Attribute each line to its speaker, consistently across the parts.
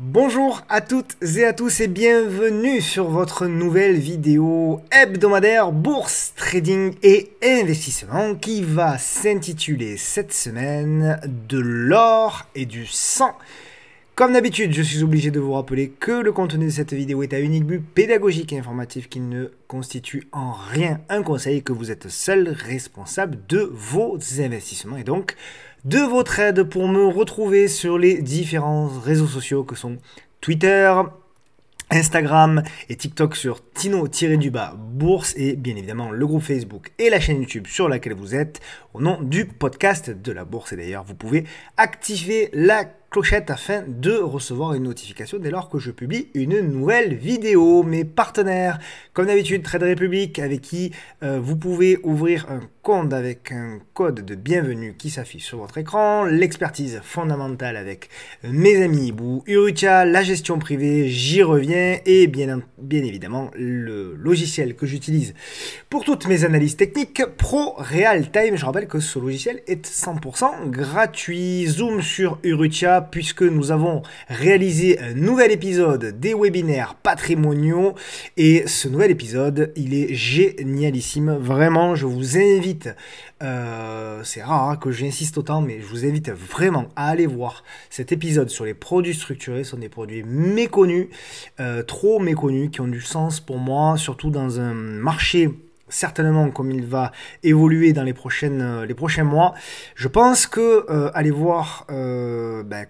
Speaker 1: Bonjour à toutes et à tous et bienvenue sur votre nouvelle vidéo hebdomadaire bourse, trading et investissement qui va s'intituler cette semaine de l'or et du sang. Comme d'habitude, je suis obligé de vous rappeler que le contenu de cette vidéo est à unique but pédagogique et informatif qui ne constitue en rien un conseil et que vous êtes seul responsable de vos investissements et donc de votre aide pour me retrouver sur les différents réseaux sociaux que sont Twitter, Instagram et TikTok sur Tino-bourse et bien évidemment le groupe Facebook et la chaîne YouTube sur laquelle vous êtes au nom du podcast de la bourse. Et d'ailleurs, vous pouvez activer la clochette afin de recevoir une notification dès lors que je publie une nouvelle vidéo. Mes partenaires, comme d'habitude, Trade Republic, avec qui vous pouvez ouvrir un compte avec un code de bienvenue qui s'affiche sur votre écran, l'expertise fondamentale avec mes amis Ibou, Urutia, la gestion privée, j'y reviens, et bien évidemment le logiciel que j'utilise pour toutes mes analyses techniques, Pro Real Time. Je rappelle que ce logiciel est 100% gratuit. Zoom sur Urutia, puisque nous avons réalisé un nouvel épisode des webinaires patrimoniaux, et ce nouvel épisode, il est génialissime. Vraiment, je vous invite, c'est rare que j'insiste autant, mais je vous invite vraiment à aller voir cet épisode sur les produits structurés. Ce sont des produits méconnus, trop méconnus, qui ont du sens pour moi, surtout dans un marché certainement comme il va évoluer dans les prochains mois. Je pense que aller voir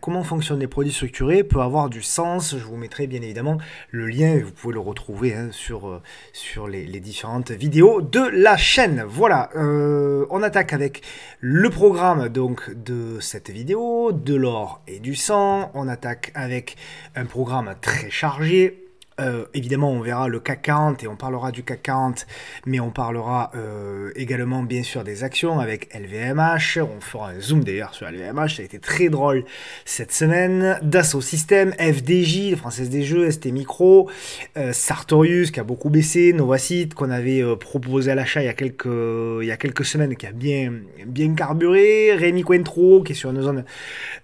Speaker 1: comment fonctionnent les produits structurés peut avoir du sens. Je vous mettrai bien évidemment le lien, vous pouvez le retrouver sur les différentes vidéos de la chaîne. Voilà, on attaque avec le programme donc de cette vidéo, de l'or et du sang. On attaque avec un programme très chargé. Évidemment, on verra le CAC 40 et on parlera du CAC 40, mais on parlera également bien sûr des actions avec LVMH. On fera un zoom d'ailleurs sur LVMH, ça a été très drôle cette semaine. Dassault Systèmes, FDJ, Française des Jeux, ST Micro, Sartorius qui a beaucoup baissé, Novacite qu'on avait proposé à l'achat il y a quelques semaines, qui a bien carburé, Rémi Cointreau qui est sur une zone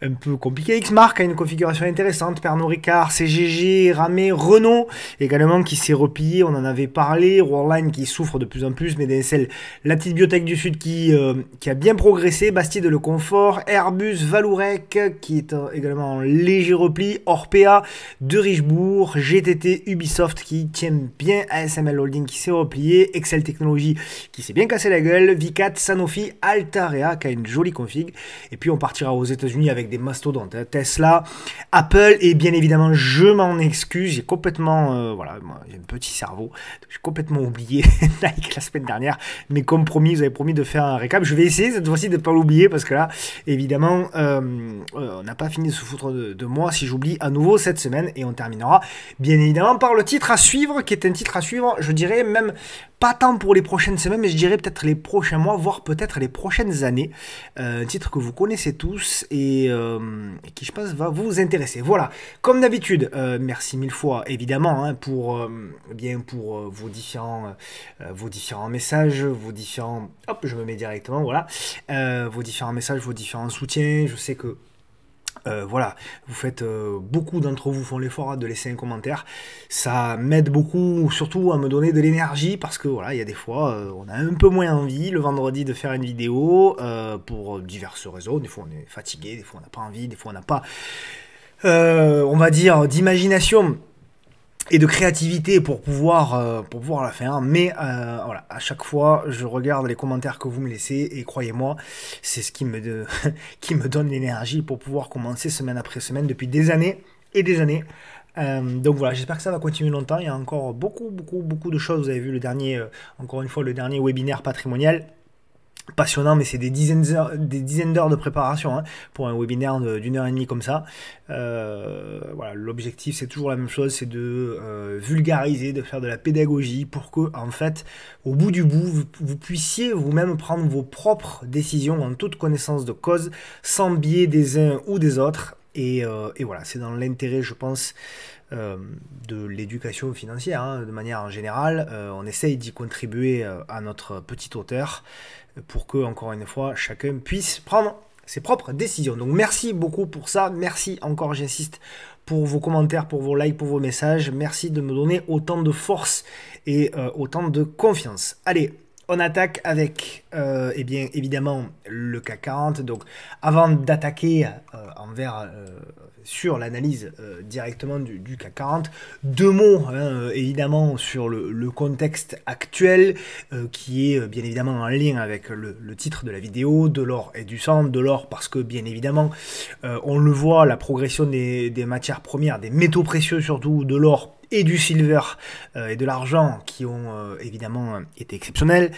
Speaker 1: un peu compliquée, Xmark a une configuration intéressante, Pernod Ricard, CGG, Ramé, Renault également qui s'est replié, on en avait parlé, Worldline qui souffre de plus en plus, mais DSL, la petite biotech du Sud qui a bien progressé, Bastide Le Confort, Airbus, Valourec qui est également en léger repli, Orpea, De Richebourg, GTT, Ubisoft qui tient bien, ASML Holding qui s'est replié, Excel Technologies qui s'est bien cassé la gueule, Vicat, Sanofi, Altarea qui a une jolie config, et puis on partira aux États-Unis avec des mastodontes, Tesla, Apple, et bien évidemment je m'en excuse, j'ai complètement voilà, moi j'ai un petit cerveau, j'ai complètement oublié Nike la semaine dernière, mais comme promis, vous avez promis de faire un récap, je vais essayer cette fois-ci de ne pas l'oublier, parce que là, évidemment, on n'a pas fini de se foutre de moi si j'oublie à nouveau cette semaine, et on terminera bien évidemment par le titre à suivre, qui est un titre à suivre, je dirais même pas tant pour les prochaines semaines, mais je dirais peut-être les prochains mois, voire peut-être les prochaines années. Un titre que vous connaissez tous et qui, je pense, va vous intéresser. Voilà, comme d'habitude, merci mille fois, évidemment, hein, pour vos différents messages, vos différents... Hop, je me mets directement, voilà. Vos différents messages, vos différents soutiens. Je sais que voilà, vous faites, beaucoup d'entre vous font l'effort de laisser un commentaire, ça m'aide beaucoup, surtout à me donner de l'énergie, parce que voilà, il y a des fois, on a un peu moins envie le vendredi de faire une vidéo, pour diverses raisons, des fois on est fatigué, des fois on n'a pas envie, des fois on n'a pas, on va dire, d'imagination et de créativité pour pouvoir la faire, mais voilà, à chaque fois je regarde les commentaires que vous me laissez et croyez-moi, c'est ce qui me donne l'énergie pour pouvoir commencer semaine après semaine depuis des années et des années. Donc voilà, j'espère que ça va continuer longtemps. Il y a encore beaucoup de choses. Vous avez vu encore une fois le dernier webinaire patrimonial. Passionnant, mais c'est des dizaines d'heures de préparation, hein, pour un webinaire d'une heure et demie comme ça. Voilà, l'objectif c'est toujours la même chose, c'est de vulgariser, de faire de la pédagogie pour que, en fait, au bout du bout, vous puissiez vous-même prendre vos propres décisions en toute connaissance de cause, sans biais des uns ou des autres. Et voilà, c'est dans l'intérêt, je pense, de l'éducation financière, hein, de manière en générale. On essaye d'y contribuer à notre petite hauteur pour que, encore une fois, chacun puisse prendre ses propres décisions. Donc merci beaucoup pour ça, merci encore, j'insiste, pour vos commentaires, pour vos likes, pour vos messages. Merci de me donner autant de force et autant de confiance. Allez, on attaque avec, eh bien, évidemment, le CAC 40. Donc, avant d'attaquer sur l'analyse directement du CAC 40, deux mots, hein, évidemment, sur le contexte actuel, qui est bien évidemment en lien avec le titre de la vidéo, de l'or et du sang. De l'or parce que, bien évidemment, on le voit, la progression des matières premières, des métaux précieux surtout, de l'or et du silver et de l'argent qui ont évidemment été exceptionnels.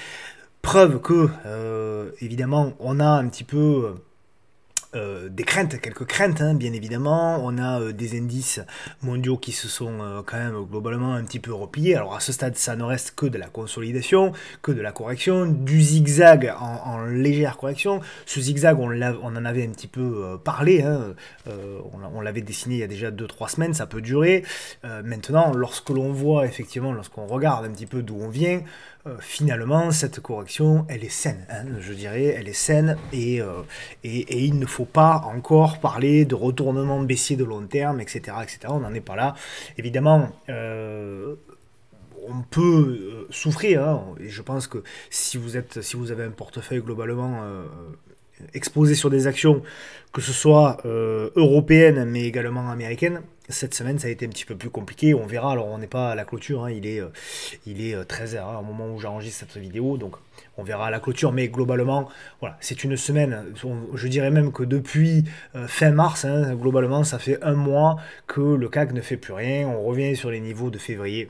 Speaker 1: Preuve que, évidemment, on a un petit peu des craintes, quelques craintes, hein, bien évidemment. On a des indices mondiaux qui se sont quand même globalement un petit peu repliés. Alors à ce stade, ça ne reste que de la consolidation, que de la correction, du zigzag en légère correction. Ce zigzag, on en avait un petit peu parlé, hein, on l'avait dessiné il y a déjà 2-3 semaines, ça peut durer. Maintenant, lorsque l'on voit effectivement, lorsqu'on regarde un petit peu d'où on vient, finalement, cette correction, elle est saine, hein, je dirais, elle est saine, et il ne faut pas encore parler de retournement baissier de long terme, etc., etc. On n'en est pas là. Évidemment, on peut souffrir, hein, et je pense que si vous avez un portefeuille globalement exposé sur des actions, que ce soit européennes, mais également américaines, cette semaine, ça a été un petit peu plus compliqué. On verra. Alors, on n'est pas à la clôture. Hein, il est 13h hein, au moment où j'enregistre cette vidéo. Donc, on verra à la clôture. Mais globalement, voilà, c'est une semaine. Je dirais même que depuis fin mars, hein, globalement, ça fait un mois que le CAC ne fait plus rien. On revient sur les niveaux de février.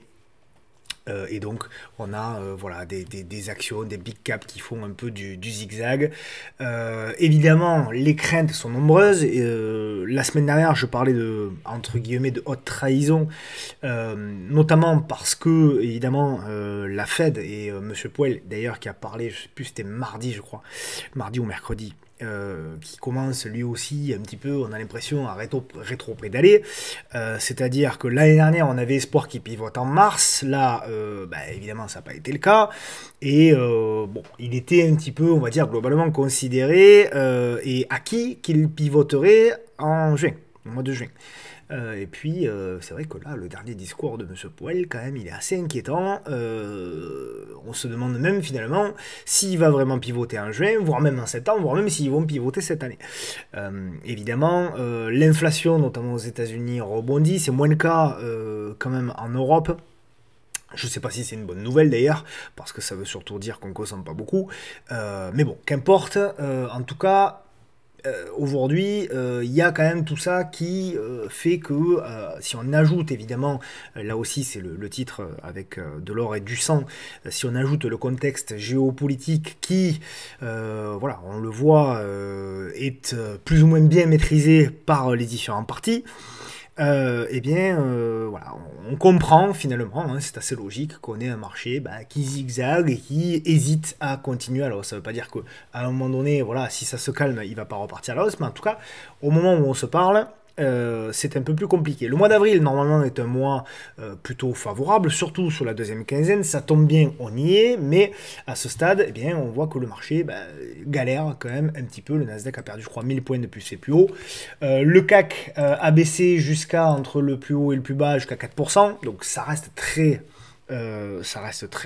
Speaker 1: Et donc on a voilà, des actions, des big caps qui font un peu du zigzag. Évidemment, les craintes sont nombreuses. La semaine dernière, je parlais de, entre guillemets, de haute trahison, notamment parce que, évidemment, la Fed et Monsieur Powell, d'ailleurs, qui a parlé, je sais plus, c'était mardi, je crois, mardi ou mercredi, qui commence lui aussi un petit peu, on a l'impression, à rétro-pédaler. C'est-à-dire que l'année dernière, on avait espoir qu'il pivote en mars. Là, évidemment, ça n'a pas été le cas. Et bon, il était un petit peu, on va dire, globalement considéré et acquis qu'il pivoterait en juin, au mois de juin. Et puis, c'est vrai que là, le dernier discours de M. Powell, quand même, il est assez inquiétant. On se demande même, finalement, s'il va vraiment pivoter en juin, voire même en septembre, voire même s'ils vont pivoter cette année. Évidemment, l'inflation, notamment aux États-Unis, rebondit. C'est moins le cas, quand même, en Europe. Je ne sais pas si c'est une bonne nouvelle d'ailleurs, parce que ça veut surtout dire qu'on ne consomme pas beaucoup. Mais bon, qu'importe. En tout cas, aujourd'hui, il y a quand même tout ça qui fait que si on ajoute évidemment, là aussi c'est le titre avec de l'or et du sang, si on ajoute le contexte géopolitique qui, voilà, on le voit, est plus ou moins bien maîtrisé par les différents partis, eh bien, voilà, on comprend finalement, hein, c'est assez logique qu'on ait un marché qui zigzague et qui hésite à continuer. Alors, ça ne veut pas dire qu'à un moment donné, voilà, si ça se calme, il ne va pas repartir à la hausse, mais en tout cas, au moment où on se parle, c'est un peu plus compliqué. Le mois d'avril, normalement, est un mois plutôt favorable, surtout sur la deuxième quinzaine. Ça tombe bien, on y est, mais à ce stade, eh bien, on voit que le marché galère quand même un petit peu. Le Nasdaq a perdu, je crois, 1000 points depuis ses plus hauts. Le CAC a baissé jusqu'à, entre le plus haut et le plus bas, jusqu'à 4%. Donc ça reste très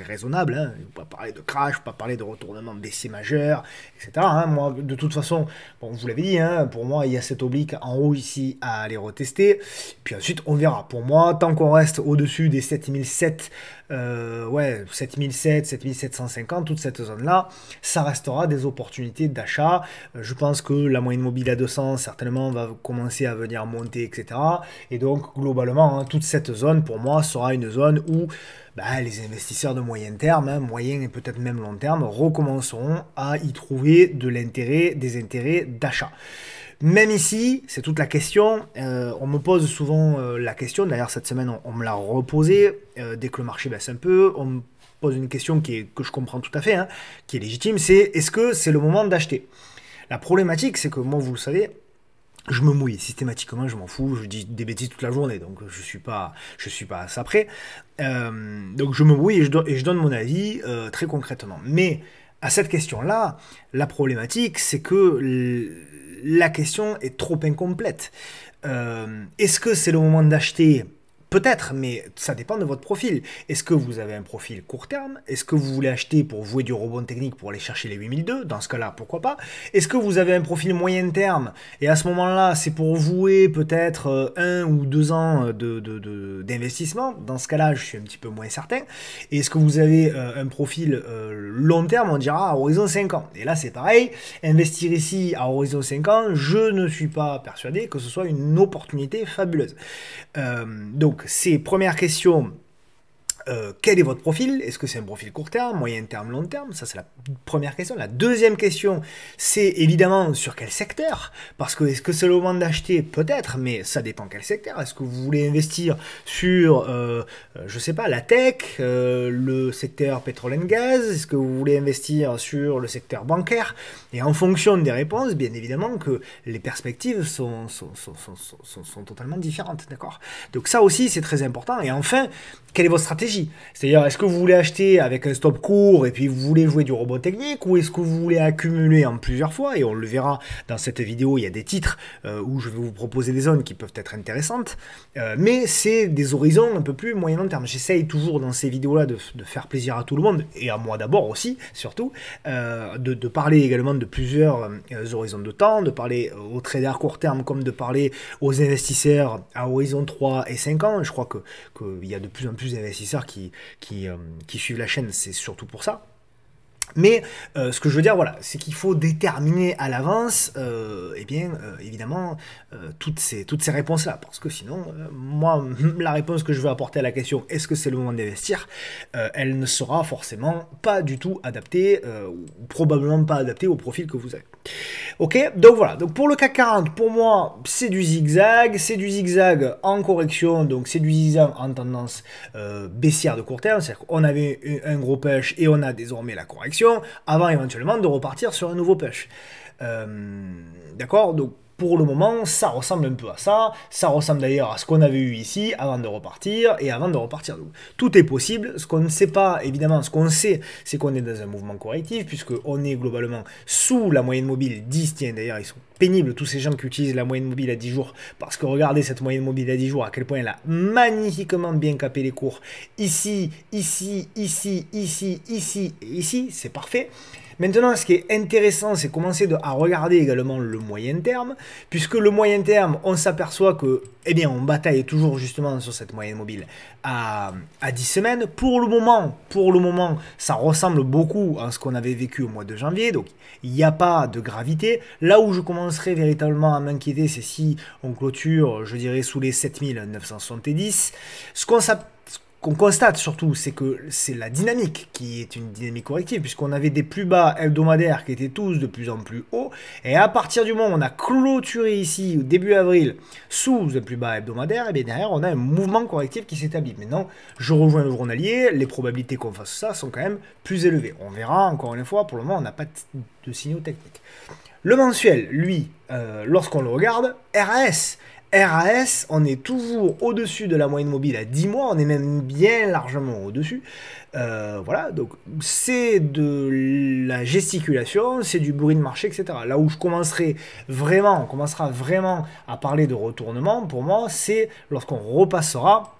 Speaker 1: raisonnable, hein. Il ne faut pas parler de crash, il ne faut pas parler de retournement baissier majeur, etc. Hein. Moi, de toute façon, bon, vous l'avez dit, hein, pour moi, il y a cette oblique en haut ici à aller retester. Puis ensuite, on verra. Pour moi, tant qu'on reste au-dessus des 7007, 7007, 7750, toute cette zone-là, ça restera des opportunités d'achat. Je pense que la moyenne mobile à 200, certainement, va commencer à venir monter, etc. Et donc, globalement, hein, toute cette zone, pour moi, sera une zone où les investisseurs de moyen terme, hein, moyen et peut-être même long terme, recommenceront à y trouver des intérêts d'achat. Même ici, c'est toute la question, on me pose souvent la question, d'ailleurs cette semaine on me l'a reposé, dès que le marché baisse un peu, on me pose une question que je comprends tout à fait, hein, qui est légitime, c'est est-ce que c'est le moment d'acheter? La problématique, c'est que moi, vous le savez, je me mouille systématiquement, je m'en fous, je dis des bêtises toute la journée, donc je suis pas à ça près. Donc je me mouille et je donne mon avis très concrètement. Mais à cette question-là, la problématique, c'est que la question est trop incomplète. Est-ce que c'est le moment d'acheter? Peut-être, mais ça dépend de votre profil. Est-ce que vous avez un profil court terme? Est-ce que vous voulez acheter pour jouer du rebond technique pour aller chercher les 8002? Dans ce cas-là, pourquoi pas? Est-ce que vous avez un profil moyen terme? Et à ce moment-là, c'est pour jouer peut-être 1 ou 2 ans d'investissement. Dans ce cas-là, je suis un petit peu moins certain. Et est-ce que vous avez un profil long terme? On dira à horizon 5 ans. Et là, c'est pareil. Investir ici à horizon 5 ans, je ne suis pas persuadé que ce soit une opportunité fabuleuse. Donc, ces premières questions, quel est votre profil? Est-ce que c'est un profil court terme, moyen terme, long terme? Ça, c'est la première question. La deuxième question, c'est évidemment sur quel secteur? Parce que est-ce que c'est le moment d'acheter? Peut-être, mais ça dépend quel secteur. Est-ce que vous voulez investir sur, je sais pas, la tech, le secteur pétrole et gaz? Est-ce que vous voulez investir sur le secteur bancaire? Et en fonction des réponses, bien évidemment que les perspectives sont totalement différentes, d'accord? Donc ça aussi, c'est très important. Et enfin, quelle est votre stratégie? C'est-à-dire, est-ce que vous voulez acheter avec un stop court et puis vous voulez jouer du rebond technique, ou est-ce que vous voulez accumuler en plusieurs fois? Et on le verra dans cette vidéo, il y a des titres où je vais vous proposer des zones qui peuvent être intéressantes, mais c'est des horizons un peu plus moyen long terme. J'essaye toujours dans ces vidéos-là de faire plaisir à tout le monde, et à moi d'abord aussi, surtout, de parler également de plusieurs horizons de temps, de parler aux traders court terme comme de parler aux investisseurs à horizon 3 et 5 ans. Je crois qu'il y a de plus en plus d'investisseurs qui suivent la chaîne, c'est surtout pour ça. Mais ce que je veux dire, voilà, c'est qu'il faut déterminer à l'avance, évidemment, toutes ces réponses-là. Parce que sinon, moi, la réponse que je veux apporter à la question « Est-ce que c'est le moment d'investir ?», elle ne sera forcément pas du tout adaptée, ou probablement pas adaptée au profil que vous avez. Ok, donc voilà, donc pour le CAC 40, pour moi, c'est du zigzag en correction, donc c'est du zigzag en tendance baissière de court terme, c'est-à-dire qu'on avait un gros push et on a désormais la correction, avant éventuellement de repartir sur un nouveau push. D'accord, donc pour le moment, ça ressemble un peu à ça. Ça ressemble d'ailleurs à ce qu'on avait eu ici avant de repartir et avant de repartir. Donc, tout est possible. Ce qu'on ne sait pas, évidemment, ce qu'on sait, c'est qu'on est dans un mouvement correctif puisqu'on est globalement sous la moyenne mobile 10. Tiens, d'ailleurs, ils sont pénibles, tous ces gens qui utilisent la moyenne mobile à 10 jours, parce que regardez cette moyenne mobile à 10 jours, à quel point elle a magnifiquement bien capé les cours. Ici, ici, ici, ici, ici et ici, c'est parfait. Maintenant, ce qui est intéressant, c'est commencer à regarder également le moyen terme, puisque le moyen terme, on s'aperçoit que, eh bien, on bataille toujours justement sur cette moyenne mobile à 10 semaines. Pour le moment, ça ressemble beaucoup à ce qu'on avait vécu au mois de janvier, donc il n'y a pas de gravité. Là où je commencerai véritablement à m'inquiéter, c'est si on clôture, je dirais, sous les 7970. Ce qu'on constate surtout, c'est que c'est la dynamique qui est une dynamique corrective, puisqu'on avait des plus bas hebdomadaires qui étaient tous de plus en plus hauts, et à partir du moment où on a clôturé ici, au début avril, sous un plus bas hebdomadaire, et bien derrière, on a un mouvement correctif qui s'établit. Maintenant, je rejoins le journalier, les probabilités qu'on fasse ça sont quand même plus élevées. On verra, encore une fois, pour le moment, on n'a pas de signaux techniques. Le mensuel, lui, lorsqu'on le regarde, RAS, on est toujours au-dessus de la moyenne mobile à 10 mois, on est même bien largement au-dessus. Voilà, donc c'est de la gesticulation, c'est du bruit de marché, etc. Là où on commencera vraiment à parler de retournement, pour moi, c'est lorsqu'on repassera.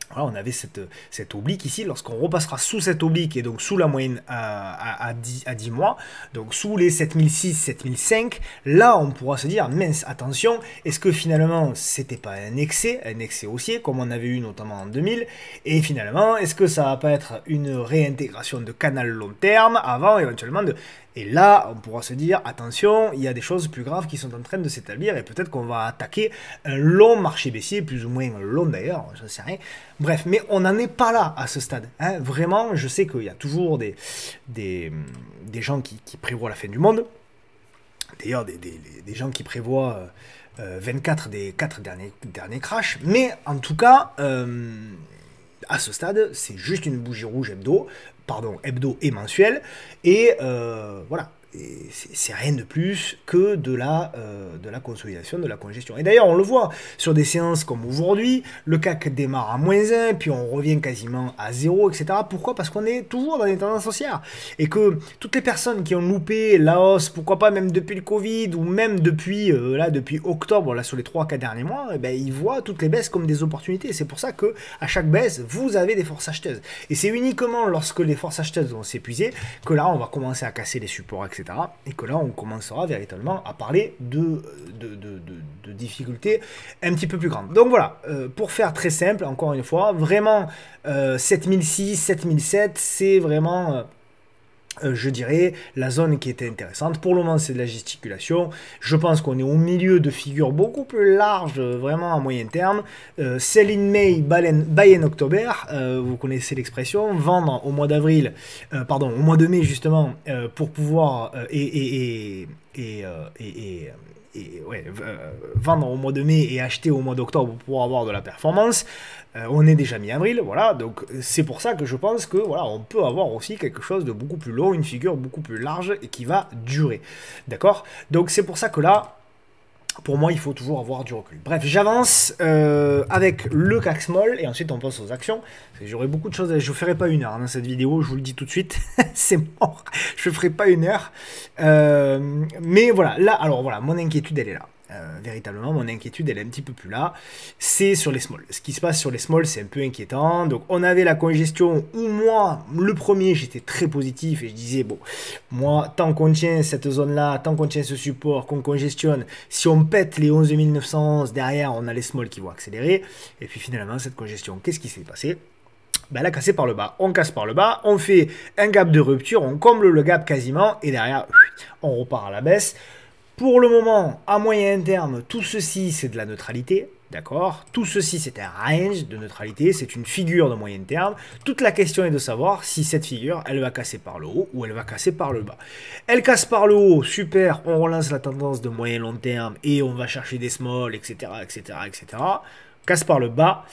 Speaker 1: Voilà, on avait cette oblique ici, lorsqu'on repassera sous cette oblique et donc sous la moyenne à 10 mois, donc sous les 7006, 7005, là on pourra se dire, mince, attention, est-ce que finalement c'était pas un excès haussier, comme on avait eu notamment en 2000, et finalement, est-ce que ça va pas être une réintégration de canal long terme avant éventuellement de... Et là, on pourra se dire, attention, il y a des choses plus graves qui sont en train de s'établir et peut-être qu'on va attaquer un long marché baissier, plus ou moins long d'ailleurs, je ne sais rien. Bref, mais on n'en est pas là à ce stade. Hein. Vraiment, je sais qu'il y a toujours des gens qui prévoient la fin du monde. D'ailleurs, des gens qui prévoient 24 des 4 derniers crashs. Mais en tout cas, à ce stade, c'est juste une bougie rouge hebdo et mensuel, et voilà. c'est rien de plus que de la consolidation, de la congestion. Et d'ailleurs, on le voit sur des séances comme aujourd'hui, le CAC démarre à -1, puis on revient quasiment à 0, etc. Pourquoi? Parce qu'on est toujours dans des tendances haussières. Et que toutes les personnes qui ont loupé la hausse, pourquoi pas même depuis le Covid, ou même depuis, depuis octobre, là, sur les 3-4 derniers mois, eh ben, ils voient toutes les baisses comme des opportunités. C'est pour ça que à chaque baisse, vous avez des forces acheteuses. Et c'est uniquement lorsque les forces acheteuses vont s'épuiser que là, on va commencer à casser les supports, etc. Et que là, on commencera véritablement à parler de difficultés un petit peu plus grandes. Donc voilà, pour faire très simple, encore une fois, vraiment 7006, 7007, c'est vraiment... je dirais, la zone qui était intéressante. Pour le moment, c'est de la gesticulation. Je pense qu'on est au milieu de figures beaucoup plus larges, vraiment à moyen terme. Sell in May, buy in October. Vous connaissez l'expression. Vendre au mois d'avril, pardon, au mois de mai, justement, pour pouvoir... vendre au mois de mai et acheter au mois d'octobre pour avoir de la performance. On est déjà mi-avril, voilà, donc c'est pour ça que je pense que voilà, on peut avoir aussi quelque chose de beaucoup plus long, une figure beaucoup plus large et qui va durer, d'accord? Donc c'est pour ça que là, pour moi, il faut toujours avoir du recul. Bref, j'avance avec le CAC Small et ensuite on passe aux actions. J'aurai beaucoup de choses, je ne ferai pas 1 heure dans cette vidéo, je vous le dis tout de suite, c'est mort, je ne ferai pas 1 heure. Mais voilà, là, alors voilà, mon inquiétude, elle est là. Véritablement, mon inquiétude, elle est un petit peu plus là. C'est sur les small. Ce qui se passe sur les small, c'est un peu inquiétant. Donc, on avait la congestion où moi, le premier, j'étais très positif et je disais, bon, moi, tant qu'on tient cette zone-là, tant qu'on tient ce support, qu'on congestionne, si on pète les 11 911, derrière, on a les small qui vont accélérer. Et puis finalement, cette congestion, qu'est-ce qui s'est passé? Ben, elle a cassé par le bas. On casse par le bas, on fait un gap de rupture, on comble le gap quasiment et derrière, on repart à la baisse. Pour le moment, à moyen terme, tout ceci, c'est de la neutralité, d'accord? Tout ceci, c'est un range de neutralité, c'est une figure de moyen terme. Toute la question est de savoir si cette figure, elle va casser par le haut ou elle va casser par le bas. Elle casse par le haut, super, on relance la tendance de moyen long terme et on va chercher des small, etc., etc., etc. Casse par le bas.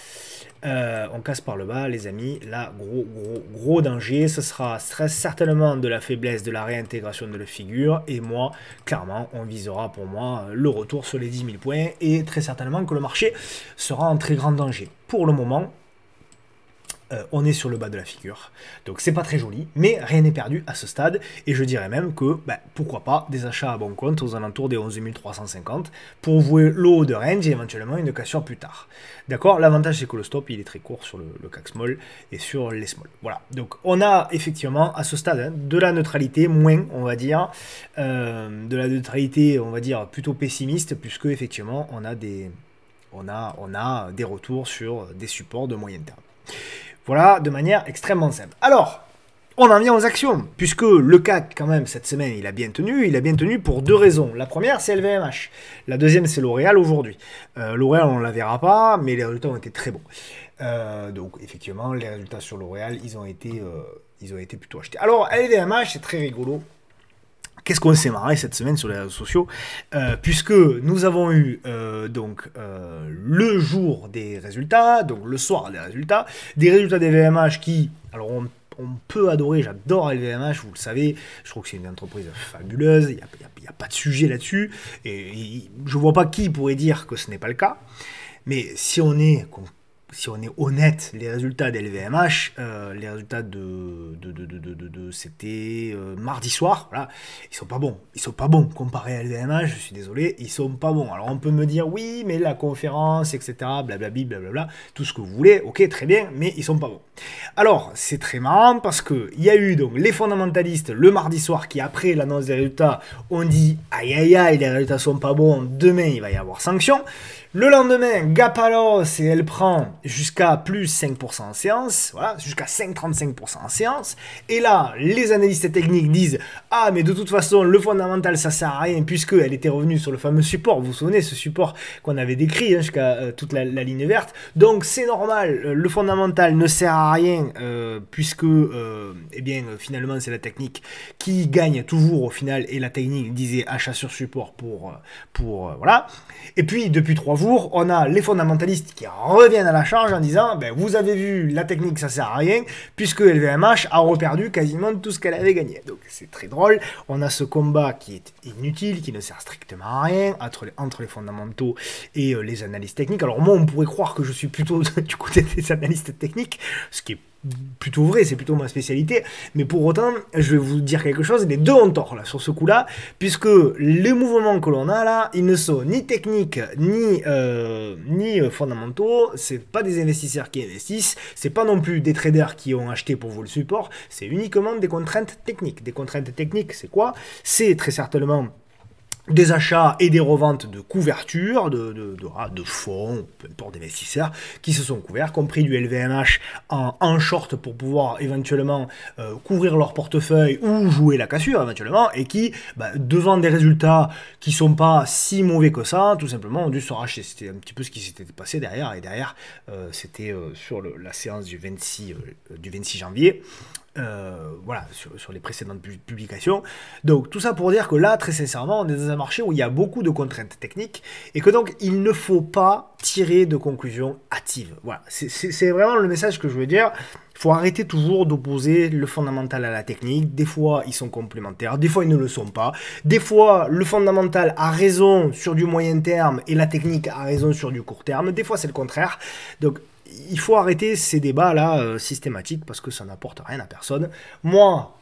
Speaker 1: On casse par le bas, les amis. Là, gros danger. Ce sera certainement de la faiblesse, de la réintégration de la figure. Et moi, clairement, on visera pour moi le retour sur les 10 000 points. Et très certainement que le marché sera en très grand danger. Pour le moment, on est sur le bas de la figure. Donc c'est pas très joli, mais rien n'est perdu à ce stade. Et je dirais même que, pourquoi pas, des achats à bon compte aux alentours des 11 350 pour jouer le haut de range et éventuellement une cassure plus tard. D'accord? L'avantage c'est que le stop il est très court sur le CAC Small et sur les small. Voilà. Donc on a effectivement à ce stade de la neutralité, moins on va dire, de la neutralité on va dire plutôt pessimiste, puisque effectivement on a des retours sur des supports de moyen terme. Voilà, de manière extrêmement simple. Alors, on en vient aux actions, puisque le CAC, quand même, cette semaine, il a bien tenu pour 2 raisons. La première, c'est LVMH. La deuxième, c'est L'Oréal aujourd'hui. L'Oréal, on ne la verra pas, mais les résultats ont été très bons. Donc, effectivement, les résultats sur L'Oréal, ils ont été plutôt achetés. Alors, LVMH, c'est très rigolo. Qu'est-ce qu'on s'est marré cette semaine sur les réseaux sociaux, puisque nous avons eu le jour des résultats, donc le soir des résultats d'LVMH qui, alors on peut adorer, j'adore LVMH, vous le savez, je trouve que c'est une entreprise fabuleuse, il n'y a pas de sujet là-dessus, et je ne vois pas qui pourrait dire que ce n'est pas le cas, mais si on est honnête, les résultats d'LVMH, les résultats c'était mardi soir, voilà, ils sont pas bons. Ils sont pas bons comparés à LVMH, je suis désolé, ils sont pas bons. Alors on peut me dire oui, mais la conférence, etc., blablabli, blablabla, tout ce que vous voulez, ok, très bien, mais ils sont pas bons. Alors c'est très marrant parce que il y a eu donc les fondamentalistes le mardi soir qui après l'annonce des résultats ont dit aïe aïe aïe, les résultats sont pas bons, demain il va y avoir sanction. Le lendemain, gap à la hausse et elle prend jusqu'à plus 5% en séance, voilà, jusqu'à 5,35% en séance. Et là, les analystes techniques disent « Ah, mais de toute façon, le fondamental, ça sert à rien puisqu'elle était revenue sur le fameux support. » Vous vous souvenez, ce support qu'on avait décrit jusqu'à toute la ligne verte. Donc, c'est normal, le fondamental ne sert à rien puisque, finalement, c'est la technique qui gagne toujours au final. Et la technique disait achat sur support pour voilà. Et puis, depuis 3 jours, jour, on a les fondamentalistes qui reviennent à la charge en disant ben, vous avez vu, la technique ça sert à rien, puisque LVMH a reperdu quasiment tout ce qu'elle avait gagné. Donc c'est très drôle, on a ce combat qui est inutile, qui ne sert strictement à rien, entre les fondamentaux et les analystes techniques. Alors moi, on pourrait croire que je suis plutôt du côté des analystes techniques, ce qui est plutôt vrai, c'est plutôt ma spécialité, mais pour autant, je vais vous dire quelque chose, les deux ont tort là, sur ce coup-là, puisque les mouvements que l'on a là, ils ne sont ni techniques, ni fondamentaux, c'est pas des investisseurs qui investissent, c'est pas non plus des traders qui ont acheté pour vous le support, c'est uniquement des contraintes techniques. Des contraintes techniques, c'est quoi? C'est très certainement des achats et des reventes de couverture, de fonds, peu importe, d'investisseurs, qui se sont couverts, compris du LVMH en short pour pouvoir éventuellement couvrir leur portefeuille ou jouer la cassure éventuellement, et qui, devant des résultats qui sont pas si mauvais que ça, tout simplement ont dû se racheter. C'était un petit peu ce qui s'était passé derrière, et derrière, c'était sur la séance du 26 janvier. Voilà, sur les précédentes publications. Donc tout ça pour dire que là, très sincèrement, on est dans un marché où il y a beaucoup de contraintes techniques et que donc il ne faut pas tirer de conclusions hâtives. Voilà, c'est vraiment le message que je veux dire. Il faut arrêter toujours d'opposer le fondamental à la technique. Des fois, ils sont complémentaires, des fois, ils ne le sont pas. Des fois, le fondamental a raison sur du moyen terme et la technique a raison sur du court terme. Des fois, c'est le contraire. Donc, il faut arrêter ces débats-là systématiques parce que ça n'apporte rien à personne.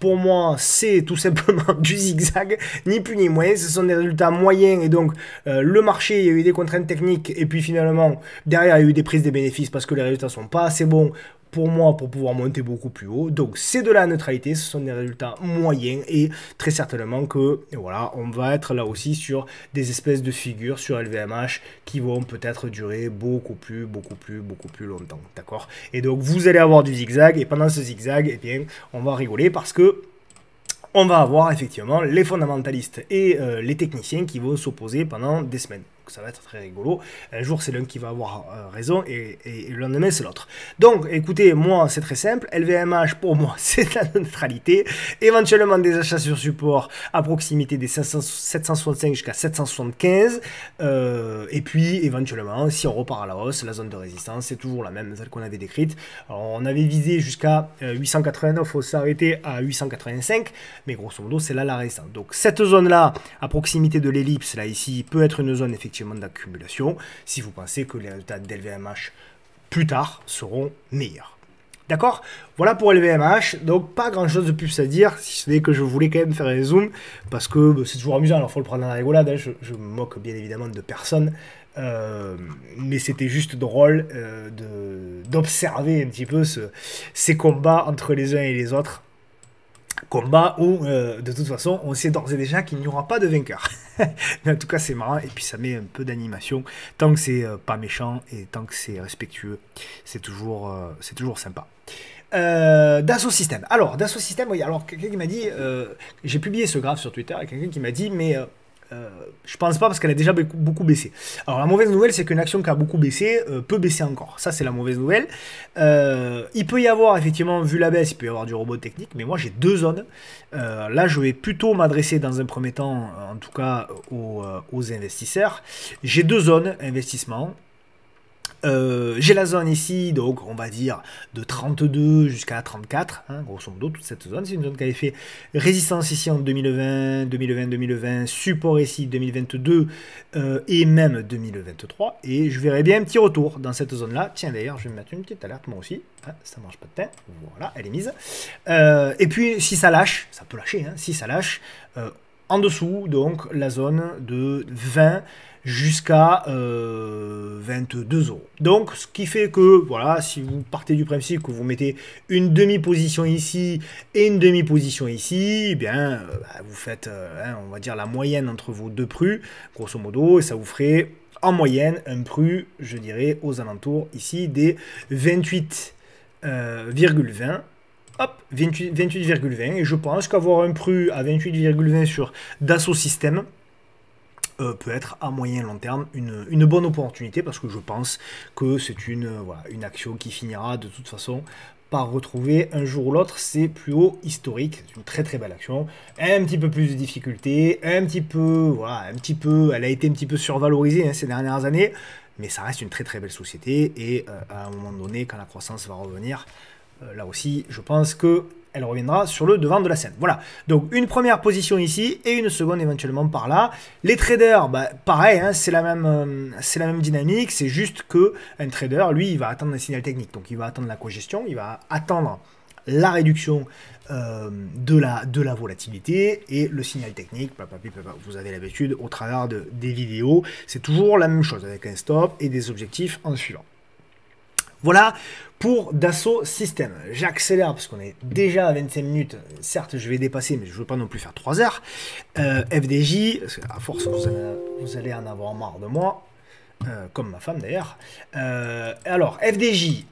Speaker 1: Pour moi, c'est tout simplement du zigzag, ni plus ni moins. Ce sont des résultats moyens et donc le marché, il y a eu des contraintes techniques et puis finalement, derrière, il y a eu des prises de bénéfices parce que les résultats sont pas assez bons pour moi pour pouvoir monter beaucoup plus haut. Donc c'est de la neutralité, ce sont des résultats moyens et très certainement que voilà, on va être là aussi sur des espèces de figures sur LVMH qui vont peut-être durer beaucoup plus longtemps, d'accord? Et donc vous allez avoir du zigzag et pendant ce zigzag, eh bien, on va rigoler parce que on va avoir effectivement les fondamentalistes et les techniciens qui vont s'opposer pendant des semaines. Donc ça va être très rigolo. Un jour, c'est l'un qui va avoir raison et le lendemain, c'est l'autre. Donc, écoutez, moi, c'est très simple. LVMH, pour moi, c'est la neutralité. Éventuellement, des achats sur support à proximité des 765 jusqu'à 775. Et puis, éventuellement, si on repart à la hausse, la zone de résistance, c'est toujours la même, celle qu'on avait décrite. Alors, on avait visé jusqu'à 889, il faut s'arrêter à 885. Mais grosso modo, c'est là la résistance. Donc, cette zone-là, à proximité de l'ellipse, là, ici, peut être une zone effectivement d'accumulation si vous pensez que les résultats d'LVMH plus tard seront meilleurs. D'accord? Voilà pour LVMH, donc pas grand chose de plus à dire, si ce n'est que je voulais quand même faire un zoom, parce que c'est toujours amusant, alors il faut le prendre dans la rigolade, hein, je me moque bien évidemment de personne, mais c'était juste drôle d'observer un petit peu ces combats entre les uns et les autres. Combat où, de toute façon, on sait d'ores et déjà qu'il n'y aura pas de vainqueur. Mais en tout cas, c'est marrant, et puis ça met un peu d'animation. Tant que c'est pas méchant, et tant que c'est respectueux, c'est toujours sympa. Dassault Systèmes. Alors, Dassault Systèmes, oui, alors quelqu'un qui m'a dit, j'ai publié ce graphe sur Twitter, et quelqu'un qui m'a dit, mais je pense pas parce qu'elle a déjà beaucoup baissé. Alors la mauvaise nouvelle, c'est qu'une action qui a beaucoup baissé peut baisser encore. Ça, c'est la mauvaise nouvelle. Il peut y avoir, effectivement, vu la baisse, il peut y avoir du robot technique, mais moi j'ai deux zones. Là, je vais plutôt m'adresser dans un premier temps, en tout cas, aux investisseurs. J'ai deux zones investissement. J'ai la zone ici, donc on va dire de 32 jusqu'à 34, hein, grosso modo, toute cette zone. C'est une zone qui avait fait résistance ici en 2020, support ici 2022 et même 2023. Et je verrai bien un petit retour dans cette zone-là. Tiens, d'ailleurs, je vais me mettre une petite alerte moi aussi. Ah, ça mange pas de temps. Voilà, elle est mise. Et puis, si ça lâche, ça peut lâcher, hein, si ça lâche, en dessous, donc, la zone de 20 jusqu'à 22 euros. Donc, ce qui fait que, voilà, si vous partez du principe que vous mettez une demi-position ici et une demi-position ici, eh bien, vous faites, on va dire, la moyenne entre vos deux prix, grosso modo, et ça vous ferait, en moyenne, un prix, je dirais, aux alentours, ici, des 28,20. Hop, 28,20. Et je pense qu'avoir un prix à 28,20 sur Dassault Systèmes, peut être à moyen long terme une bonne opportunité parce que je pense que c'est voilà, une action qui finira de toute façon par retrouver un jour ou l'autre ses plus hauts historiques. C'est une très très belle action, un petit peu plus de difficulté, un petit peu, voilà, elle a été un petit peu survalorisée hein, ces dernières années, mais ça reste une très très belle société et à un moment donné, quand la croissance va revenir, là aussi, je pense que elle reviendra sur le devant de la scène. Voilà, donc une première position ici et une seconde éventuellement par là. Les traders, bah, pareil, hein, c'est la même dynamique, c'est juste que un trader, lui, il va attendre un signal technique, donc il va attendre la congestion, il va attendre la réduction de la volatilité et le signal technique, vous avez l'habitude au travers des vidéos, c'est toujours la même chose avec un stop et des objectifs en suivant. Voilà pour Dassault Systèmes. J'accélère parce qu'on est déjà à 25 minutes. Certes, je vais dépasser, mais je ne veux pas non plus faire 3 heures. FDJ, parce qu'à force, vous allez en avoir marre de moi, comme ma femme d'ailleurs. Alors, FDJ.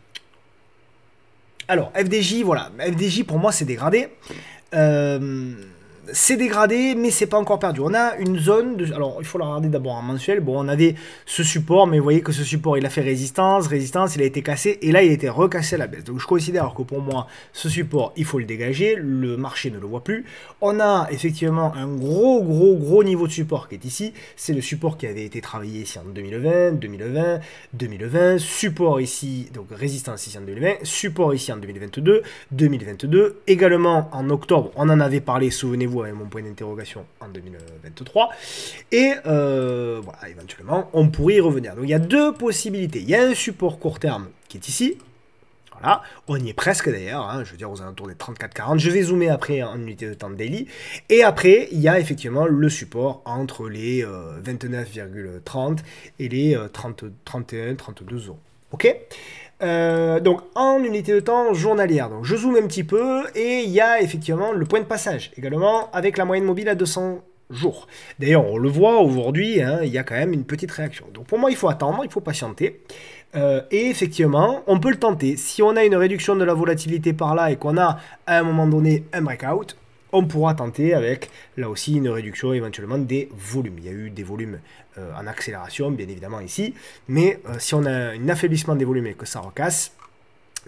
Speaker 1: Alors, FDJ, voilà. FDJ, pour moi, c'est dégradé. C'est dégradé, mais c'est pas encore perdu. On a une zone, alors il faut la regarder d'abord en mensuel. Bon, on avait ce support, mais vous voyez que ce support, il a fait résistance, il a été cassé, et là, il a été recassé à la baisse. Donc, je considère que pour moi, ce support, il faut le dégager. Le marché ne le voit plus. On a effectivement un gros niveau de support qui est ici. C'est le support qui avait été travaillé ici en 2020, support ici, donc résistance ici en 2020, support ici en 2022, également en octobre, on en avait parlé, souvenez-vous, avec mon point d'interrogation en 2023, et voilà, éventuellement, on pourrait y revenir. Donc il y a deux possibilités. Il y a un support court terme qui est ici. Voilà, on y est presque d'ailleurs, hein, je veux dire aux alentours des 34-40. Je vais zoomer après en unité de temps daily. Et après, il y a effectivement le support entre les 29,30 et les 31-32 euros. Ok, donc en unité de temps journalière, donc je zoome un petit peu et il y a effectivement le point de passage également avec la moyenne mobile à 200 jours. D'ailleurs, on le voit aujourd'hui, hein, il y a quand même une petite réaction. Donc pour moi, il faut attendre, il faut patienter. Et effectivement, on peut le tenter. Si on a une réduction de la volatilité par là et qu'on a à un moment donné un breakout, on pourra tenter avec là aussi une réduction éventuellement des volumes. Il y a eu des volumes en accélération, bien évidemment ici, mais si on a un affaiblissement des volumes et que ça recasse,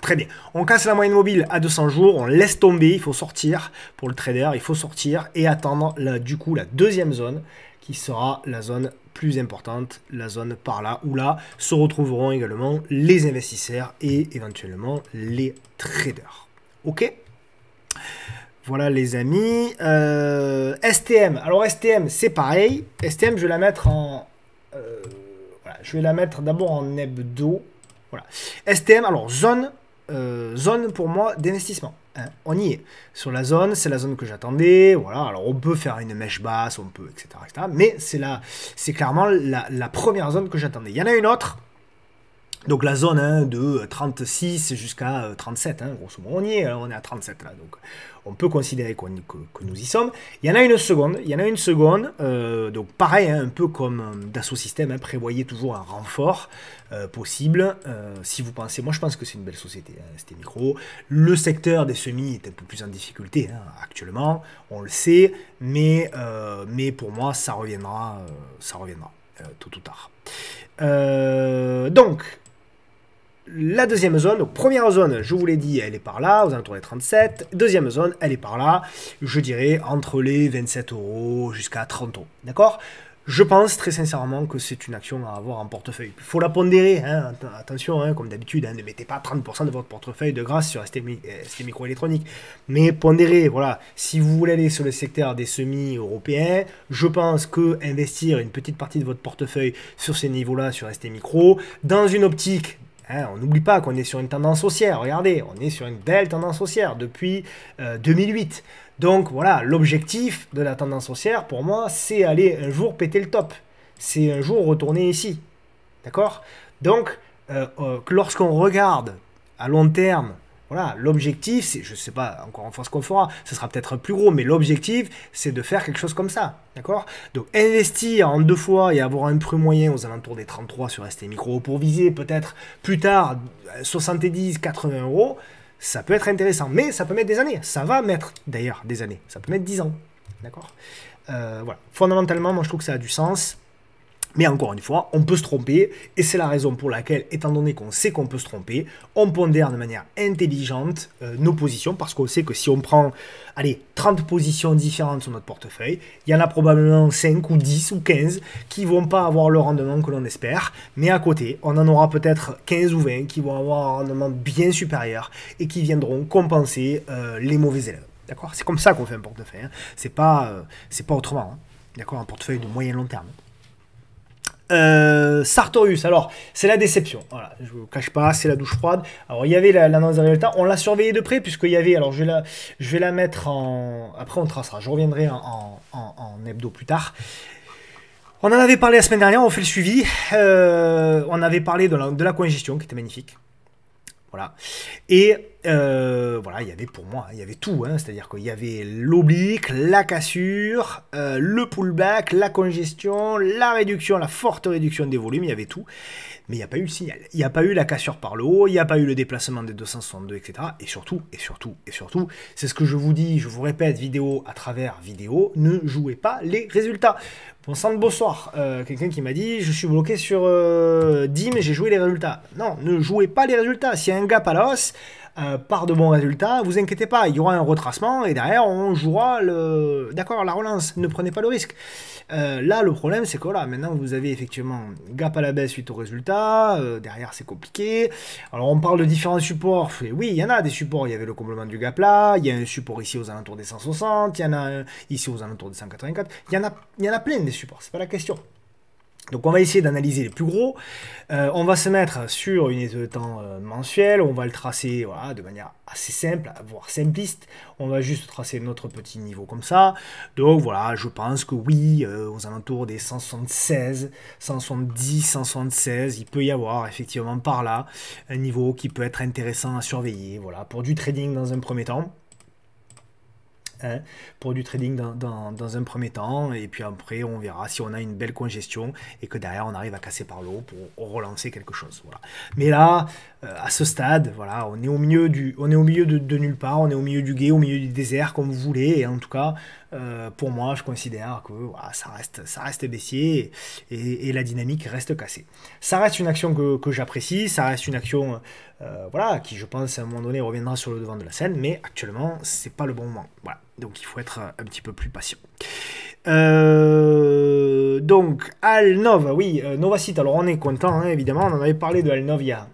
Speaker 1: très bien. On casse la moyenne mobile à 200 jours, on laisse tomber, il faut sortir pour le trader, il faut sortir et attendre du coup la deuxième zone qui sera la zone plus importante, la zone par là, où là se retrouveront également les investisseurs et éventuellement les traders. Ok ? Voilà les amis. STM. Alors STM, c'est pareil. STM, je vais la mettre en... voilà, je vais la mettre d'abord en hebdo. Voilà. STM, alors zone pour moi d'investissement. Hein, on y est. Sur la zone, c'est la zone que j'attendais. Voilà. Alors on peut faire une mèche basse, on peut, etc. mais c'est clairement la première zone que j'attendais. Il y en a une autre. Donc la zone hein, de 36 jusqu'à 37, hein, grosso modo, on y est, on est à 37 là, donc on peut considérer que nous y sommes. Il y en a une seconde, donc pareil, hein, un peu comme Dassault Systèmes, hein, prévoyez toujours un renfort possible, si vous pensez, moi je pense que c'est une belle société, hein, ST Micro. Le secteur des semis est un peu plus en difficulté hein, actuellement, on le sait, mais pour moi ça reviendra tôt ou tard. Donc, la deuxième zone, donc première zone, je vous l'ai dit, elle est par là, aux alentours des 37. Deuxième zone, elle est par là, je dirais entre les 27 euros jusqu'à 30 euros. D'accord ? Je pense très sincèrement que c'est une action à avoir en portefeuille. Il faut la pondérer, hein, attention, hein, comme d'habitude, hein, ne mettez pas 30% de votre portefeuille de grâce sur ST Microélectronique. Mais pondérez, voilà, si vous voulez aller sur le secteur des semis européens, je pense que investir une petite partie de votre portefeuille sur ces niveaux-là, sur ST Micro, dans une optique... Hein, on n'oublie pas qu'on est sur une tendance haussière, regardez, on est sur une belle tendance haussière depuis 2008. Donc voilà, l'objectif de la tendance haussière, pour moi, c'est aller un jour péter le top. C'est un jour retourner ici. D'accord ? Donc, lorsqu'on regarde à long terme, voilà, l'objectif, c'est, je ne sais pas encore une fois ce qu'on fera, ce sera peut-être plus gros, mais l'objectif, c'est de faire quelque chose comme ça, d'accord ? Donc, investir en 2 fois et avoir un prix moyen aux alentours des 33 sur ST Micro pour viser peut-être plus tard 70, 80 euros, ça peut être intéressant, mais ça peut mettre des années. Ça va mettre d'ailleurs des années, ça peut mettre 10 ans, d'accord ? Voilà, fondamentalement, moi je trouve que ça a du sens. Mais encore une fois, on peut se tromper, et c'est la raison pour laquelle, étant donné qu'on sait qu'on peut se tromper, on pondère de manière intelligente nos positions, parce qu'on sait que si on prend, allez, 30 positions différentes sur notre portefeuille, il y en a probablement 5 ou 10 ou 15 qui vont pas avoir le rendement que l'on espère, mais à côté, on en aura peut-être 15 ou 20 qui vont avoir un rendement bien supérieur, et qui viendront compenser les mauvais élèves. D'accord? C'est comme ça qu'on fait un portefeuille, hein. C'est pas autrement, hein. D'accord? Un portefeuille de moyen long terme. Sartorius, alors c'est la déception, voilà, je ne vous cache pas, c'est la douche froide. Alors il y avait l'annonce des résultats, on l'a surveillé de près puisqu'il y avait, alors je vais la mettre en, après on tracera, je reviendrai en hebdo plus tard. On en avait parlé la semaine dernière, on fait le suivi, on avait parlé de la congestion qui était magnifique. Voilà. Et voilà, il y avait pour moi, il y avait tout, hein, c'est-à-dire qu'il y avait l'oblique, la cassure, le pullback, la congestion, la réduction, la forte réduction des volumes, il y avait tout. Mais il n'y a pas eu le signal. Il n'y a pas eu la cassure par le haut, il n'y a pas eu le déplacement des 262, etc. Et surtout, c'est ce que je vous dis, je vous répète, vidéo à travers vidéo, ne jouez pas les résultats. Bon sang de bonsoir, quelqu'un qui m'a dit, je suis bloqué sur 10, mais j'ai joué les résultats. Non, ne jouez pas les résultats. S'il y a un gap à la hausse, par de bons résultats, vous inquiétez pas, il y aura un retracement et derrière on jouera d'accord, la relance, ne prenez pas le risque. Là le problème c'est que là maintenant vous avez effectivement gap à la baisse suite aux résultats, derrière c'est compliqué. Alors on parle de différents supports, et oui il y en a des supports, il y avait le comblement du gap là, il y a un support ici aux alentours des 160, il y en a un ici aux alentours des 184, il y en a plein des supports, c'est pas la question. Donc on va essayer d'analyser les plus gros, on va se mettre sur une unité de temps mensuelle, on va le tracer voilà, de manière assez simple, voire simpliste, on va juste tracer notre petit niveau comme ça, donc voilà, je pense que oui, aux alentours des 176, 170, 176, il peut y avoir effectivement par là un niveau qui peut être intéressant à surveiller, voilà, pour du trading dans un premier temps. Pour du trading dans un premier temps, et puis après on verra si on a une belle congestion et que derrière on arrive à casser par le haut pour relancer quelque chose. Voilà. Mais là, à ce stade, voilà, on est au milieu de nulle part, on est au milieu du gué, au milieu du désert, comme vous voulez, et en tout cas, pour moi, je considère que voilà, ça reste baissier et la dynamique reste cassée. Ça reste une action que j'apprécie, ça reste une action voilà, qui je pense à un moment donné reviendra sur le devant de la scène, mais actuellement c'est pas le bon moment. Voilà. Donc il faut être un petit peu plus patient. Donc Alnov, oui, Novacite, alors on est content, hein, évidemment, on en avait parlé de Alnov il y a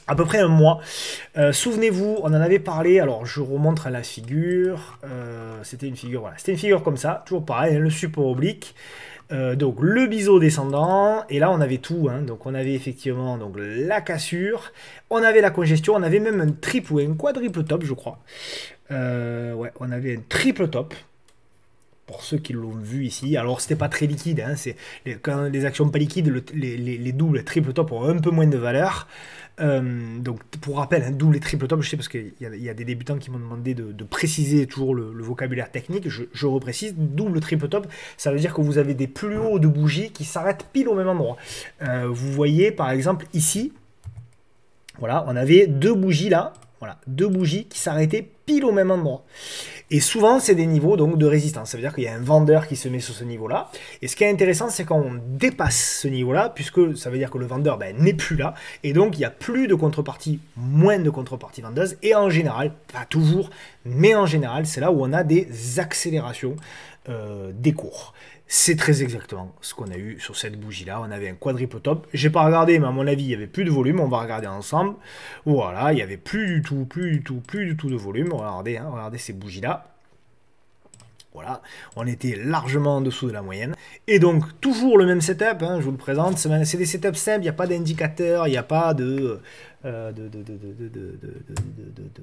Speaker 1: à peu près un mois. Souvenez-vous, on en avait parlé, alors je remonte à la figure, c'était une figure, voilà, c'était une figure comme ça, toujours pareil, hein, le support oblique. Donc le biseau descendant, et là on avait tout, hein, donc on avait effectivement donc, la cassure, on avait la congestion, on avait même un triple ou un quadruple top je crois, ouais on avait un triple top, pour ceux qui l'ont vu ici, alors c'était pas très liquide, hein, quand les actions pas liquides, les doubles et triple top ont un peu moins de valeur. Donc pour rappel, un double et triple top, je sais parce qu'il y a des débutants qui m'ont demandé de préciser toujours le vocabulaire technique, je reprécise, double triple top, ça veut dire que vous avez des plus hauts de bougies qui s'arrêtent pile au même endroit. Vous voyez par exemple ici, voilà, on avait deux bougies là, voilà, deux bougies qui s'arrêtaient pile au même endroit. Et souvent, c'est des niveaux donc, de résistance. Ça veut dire qu'il y a un vendeur qui se met sur ce niveau-là. Et ce qui est intéressant, c'est quand on dépasse ce niveau-là, puisque ça veut dire que le vendeur n'est plus là. Et donc, il n'y a plus de contrepartie, moins de contrepartie vendeuse. Et en général, pas toujours, mais en général, c'est là où on a des accélérations des cours. C'est très exactement ce qu'on a eu sur cette bougie-là. On avait un quadruple top. J'ai pas regardé, mais à mon avis, il n'y avait plus de volume. On va regarder ensemble. Voilà, il n'y avait plus du tout de volume. Regardez, hein, regardez ces bougies-là. Voilà, on était largement en dessous de la moyenne. Et donc, toujours le même setup, hein, je vous le présente. C'est des setups simples, il n'y a pas d'indicateur, il n'y a pas de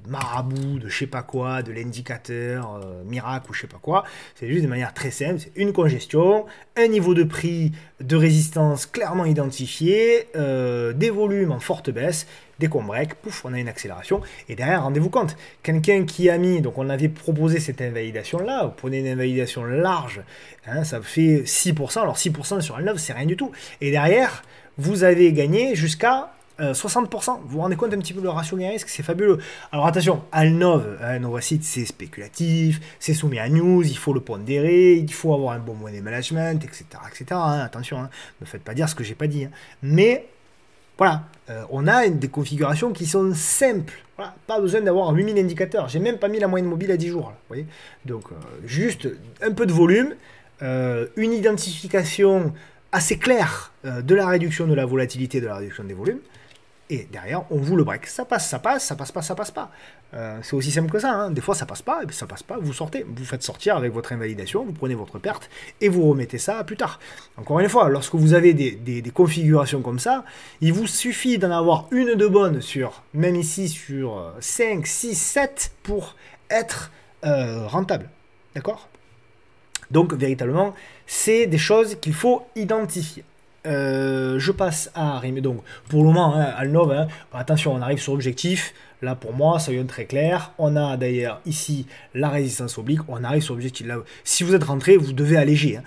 Speaker 1: marabout, de je sais pas quoi, de l'indicateur miracle ou je sais pas quoi. C'est juste de manière très simple, c'est une congestion, un niveau de prix de résistance clairement identifié, des volumes en forte baisse. Dès qu'on break, pouf, on a une accélération. Et derrière, rendez-vous compte, quelqu'un qui a mis, donc on avait proposé cette invalidation-là, vous prenez une invalidation large, hein, ça fait 6%, alors 6% sur L9, c'est rien du tout. Et derrière, vous avez gagné jusqu'à 60%. Vous vous rendez compte un petit peu le ratio gain-risque, c'est fabuleux. Alors attention, Alnov, Novacite, c'est spéculatif, c'est soumis à news, il faut le pondérer, il faut avoir un bon money management, etc. etc. Hein, attention, ne me faites pas dire ce que j'ai pas dit. Hein. Mais voilà, on a des configurations qui sont simples. Voilà, pas besoin d'avoir 8000 indicateurs. J'ai même pas mis la moyenne mobile à 10 jours. Là, vous voyez, donc, juste un peu de volume, une identification assez claire de la réduction de la volatilité, de la réduction des volumes. Et derrière, on vous le break. Ça passe, ça passe, ça passe pas, ça passe pas. C'est aussi simple que ça. Hein. Des fois, ça passe pas, et ça passe pas, vous sortez. Vous faites sortir avec votre invalidation, vous prenez votre perte et vous remettez ça plus tard. Encore une fois, lorsque vous avez des configurations comme ça, il vous suffit d'en avoir une de bonne sur, même ici, sur 5, 6, 7 pour être rentable. D'accord ? Donc, véritablement, c'est des choses qu'il faut identifier. Je passe à Rim. Donc, pour le moment, hein, Alnov, hein, attention, on arrive sur objectif. Là, pour moi, ça vient très clair. On a d'ailleurs ici la résistance oblique. On arrive sur objectif. Là, si vous êtes rentré, vous devez alléger. Hein.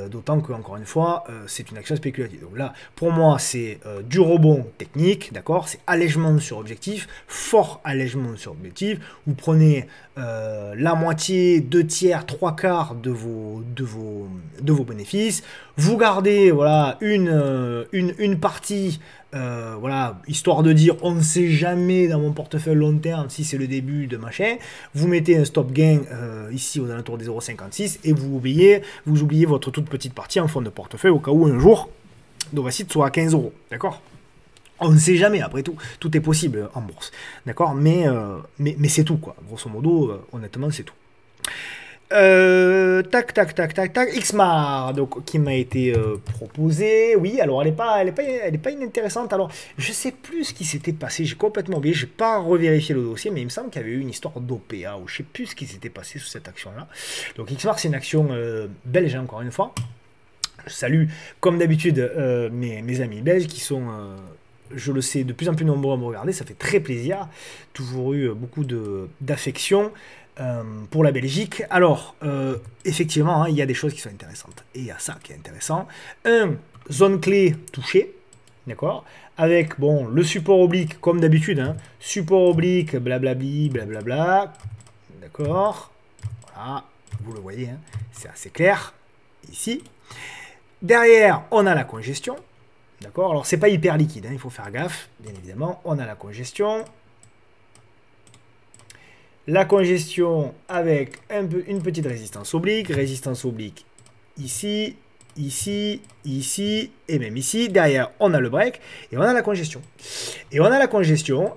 Speaker 1: D'autant que, encore une fois, c'est une action spéculative. Donc là, pour moi, c'est du rebond technique. D'accord, c'est allègement sur objectif. Fort allègement sur objectif. Vous prenez la moitié, 2 tiers, 3 quarts de vos bénéfices. Vous gardez voilà, une partie. Voilà, histoire de dire on ne sait jamais dans mon portefeuille long terme si c'est le début de machin, vous mettez un stop gain ici aux alentours des 0,56 et vous oubliez votre toute petite partie en fond de portefeuille au cas où un jour Novacite soit à 15 €, d'accord. On ne sait jamais, après tout est possible en bourse, d'accord, mais c'est tout quoi, grosso modo, honnêtement c'est tout. Tac, Xmar, donc qui m'a été proposé. Oui, alors elle est pas inintéressante. Alors, je sais plus ce qui s'était passé. J'ai complètement oublié. J'ai pas revérifié le dossier, mais il me semble qu'il y avait eu une histoire d'OPA ou je sais plus ce qui s'était passé sur cette action-là. Donc, Xmar, c'est une action belge, encore une fois. Je salue, comme d'habitude, mes amis belges qui sont. Je le sais, de plus en plus nombreux à me regarder. Ça fait très plaisir. Toujours eu beaucoup d'affection. Pour la Belgique. Alors, effectivement, hein, il y a des choses qui sont intéressantes. Et il y a ça qui est intéressant. Zone clé touchée, d'accord, avec, bon, le support oblique, comme d'habitude, hein, support oblique, blablabli, blablabla, d'accord, voilà, vous le voyez, hein, c'est assez clair, ici. Derrière, on a la congestion, d'accord, alors c'est pas hyper liquide, hein, il faut faire gaffe, bien évidemment, on a la congestion. La congestion avec une petite résistance oblique ici, ici, ici, et même ici. Derrière, on a le break et on a la congestion.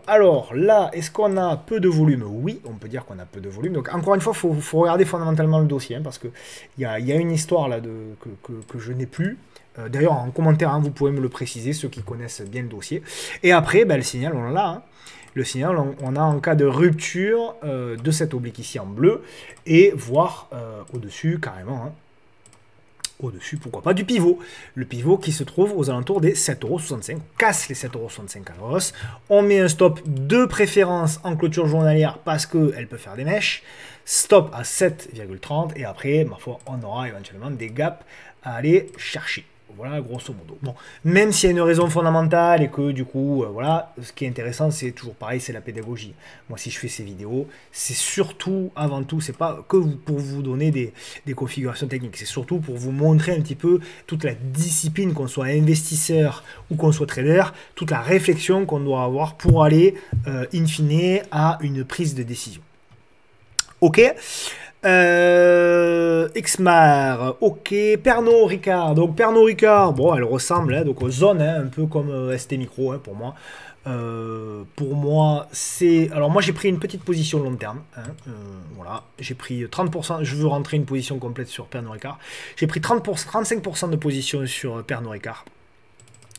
Speaker 1: Alors là, est-ce qu'on a peu de volume? Oui, on peut dire qu'on a peu de volume. Donc encore une fois, il faut regarder fondamentalement le dossier, hein, parce qu'il y a une histoire là que je n'ai plus. D'ailleurs, en commentaire, hein, vous pouvez me le préciser, ceux qui connaissent bien le dossier. Et après, ben, le signal, on l'a. Hein. Le signal, on a en cas de rupture de cette oblique ici en bleu, et voire au-dessus carrément, hein, au-dessus, pourquoi pas, du pivot. Le pivot qui se trouve aux alentours des 7,65 €. On casse les 7,65 € à la hausse. On met un stop de préférence en clôture journalière parce qu'elle peut faire des mèches. Stop à 7,30 et après, ma foi, on aura éventuellement des gaps à aller chercher. Voilà, grosso modo. Bon, même s'il y a une raison fondamentale et que du coup, voilà, ce qui est intéressant, c'est toujours pareil, c'est la pédagogie. Moi, si je fais ces vidéos, c'est surtout, avant tout, c'est pas que pour vous donner des configurations techniques, c'est surtout pour vous montrer un petit peu toute la discipline, qu'on soit investisseur ou qu'on soit trader, toute la réflexion qu'on doit avoir pour aller, in fine, à une prise de décision. Ok. Xmar, ok, Pernod Ricard. Donc Pernod Ricard, bon, elle ressemble hein, donc aux zones, hein, un peu comme ST Micro hein, pour moi. C'est... Alors moi j'ai pris une petite position long terme. Hein, voilà, j'ai pris 30%. Je veux rentrer une position complète sur Pernod Ricard. J'ai pris 35% de position sur Pernod Ricard.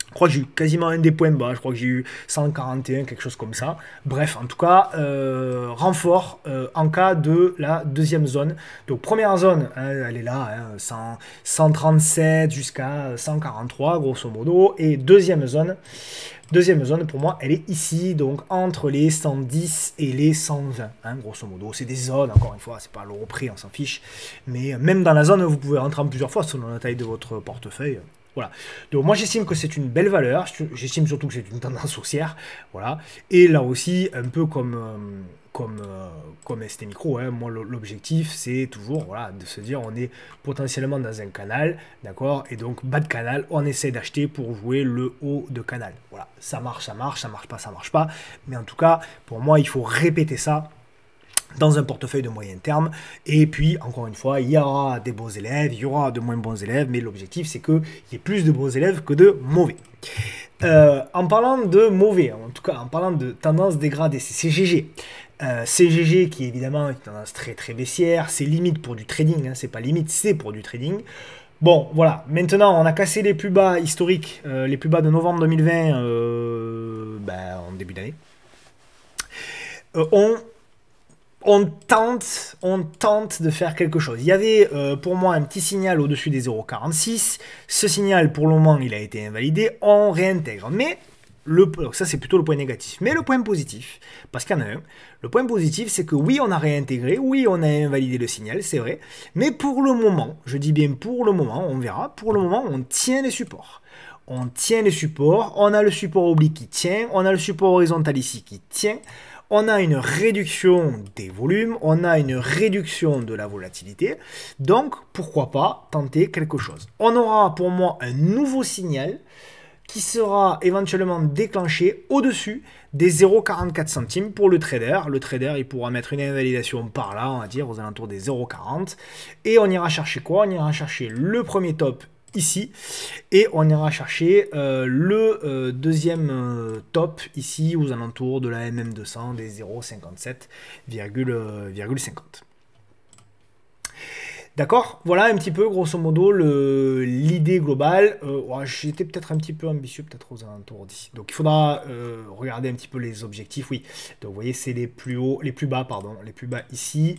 Speaker 1: Je crois que j'ai eu quasiment un des points bas, je crois que j'ai eu 141, quelque chose comme ça. Bref, en tout cas, renfort en cas de la deuxième zone. Donc première zone, hein, elle est là, hein, 137 jusqu'à 143, grosso modo. Et deuxième zone pour moi, elle est ici, donc entre les 110 et les 120, hein, grosso modo. C'est des zones, encore une fois, c'est pas l'euro près, on s'en fiche. Mais même dans la zone, vous pouvez rentrer en plusieurs fois selon la taille de votre portefeuille. Voilà. Donc moi j'estime que c'est une belle valeur, j'estime surtout que c'est une tendance haussière, voilà. Et là aussi, un peu comme ST Micro, hein, moi l'objectif c'est toujours voilà, de se dire on est potentiellement dans un canal, d'accord, et donc bas de canal, on essaie d'acheter pour jouer le haut de canal. Voilà, ça marche, ça marche pas, ça marche pas. Mais en tout cas, pour moi, il faut répéter ça dans un portefeuille de moyen terme. Et puis, encore une fois, il y aura des bons élèves, il y aura de moins bons élèves, mais l'objectif, c'est qu'il y ait plus de bons élèves que de mauvais. En parlant de mauvais, en tout cas, en parlant de tendance dégradée, c'est CGG. CGG qui est évidemment une tendance très très baissière, c'est limite pour du trading, hein, c'est pas limite, c'est pour du trading. Bon, voilà, maintenant on a cassé les plus bas historiques, les plus bas de novembre 2020 en début d'année. On tente de faire quelque chose. Il y avait pour moi un petit signal au-dessus des 0,46. Ce signal, pour le moment, il a été invalidé. On réintègre. Mais, ça c'est plutôt le point négatif. Mais le point positif, parce qu'il y en a un, le point positif, c'est que oui, on a réintégré, oui, on a invalidé le signal, c'est vrai. Mais pour le moment, je dis bien pour le moment, on verra, pour le moment, on tient les supports. On tient les supports, on a le support oblique qui tient, on a le support horizontal ici qui tient. On a une réduction des volumes, on a une réduction de la volatilité, donc pourquoi pas tenter quelque chose. On aura pour moi un nouveau signal qui sera éventuellement déclenché au-dessus des 0,44 centimes pour le trader. Le trader, il pourra mettre une invalidation par là, on va dire, aux alentours des 0,40. Et on ira chercher quoi? On ira chercher le premier top ici, et on ira chercher le deuxième top ici aux alentours de la MM200 des 0,57,50. D'accord, voilà un petit peu grosso modo l'idée globale. J'étais peut-être un petit peu ambitieux, peut-être aux alentours d'ici. Donc il faudra regarder un petit peu les objectifs, oui. Donc vous voyez, c'est les plus hauts, les plus bas, pardon, les plus bas ici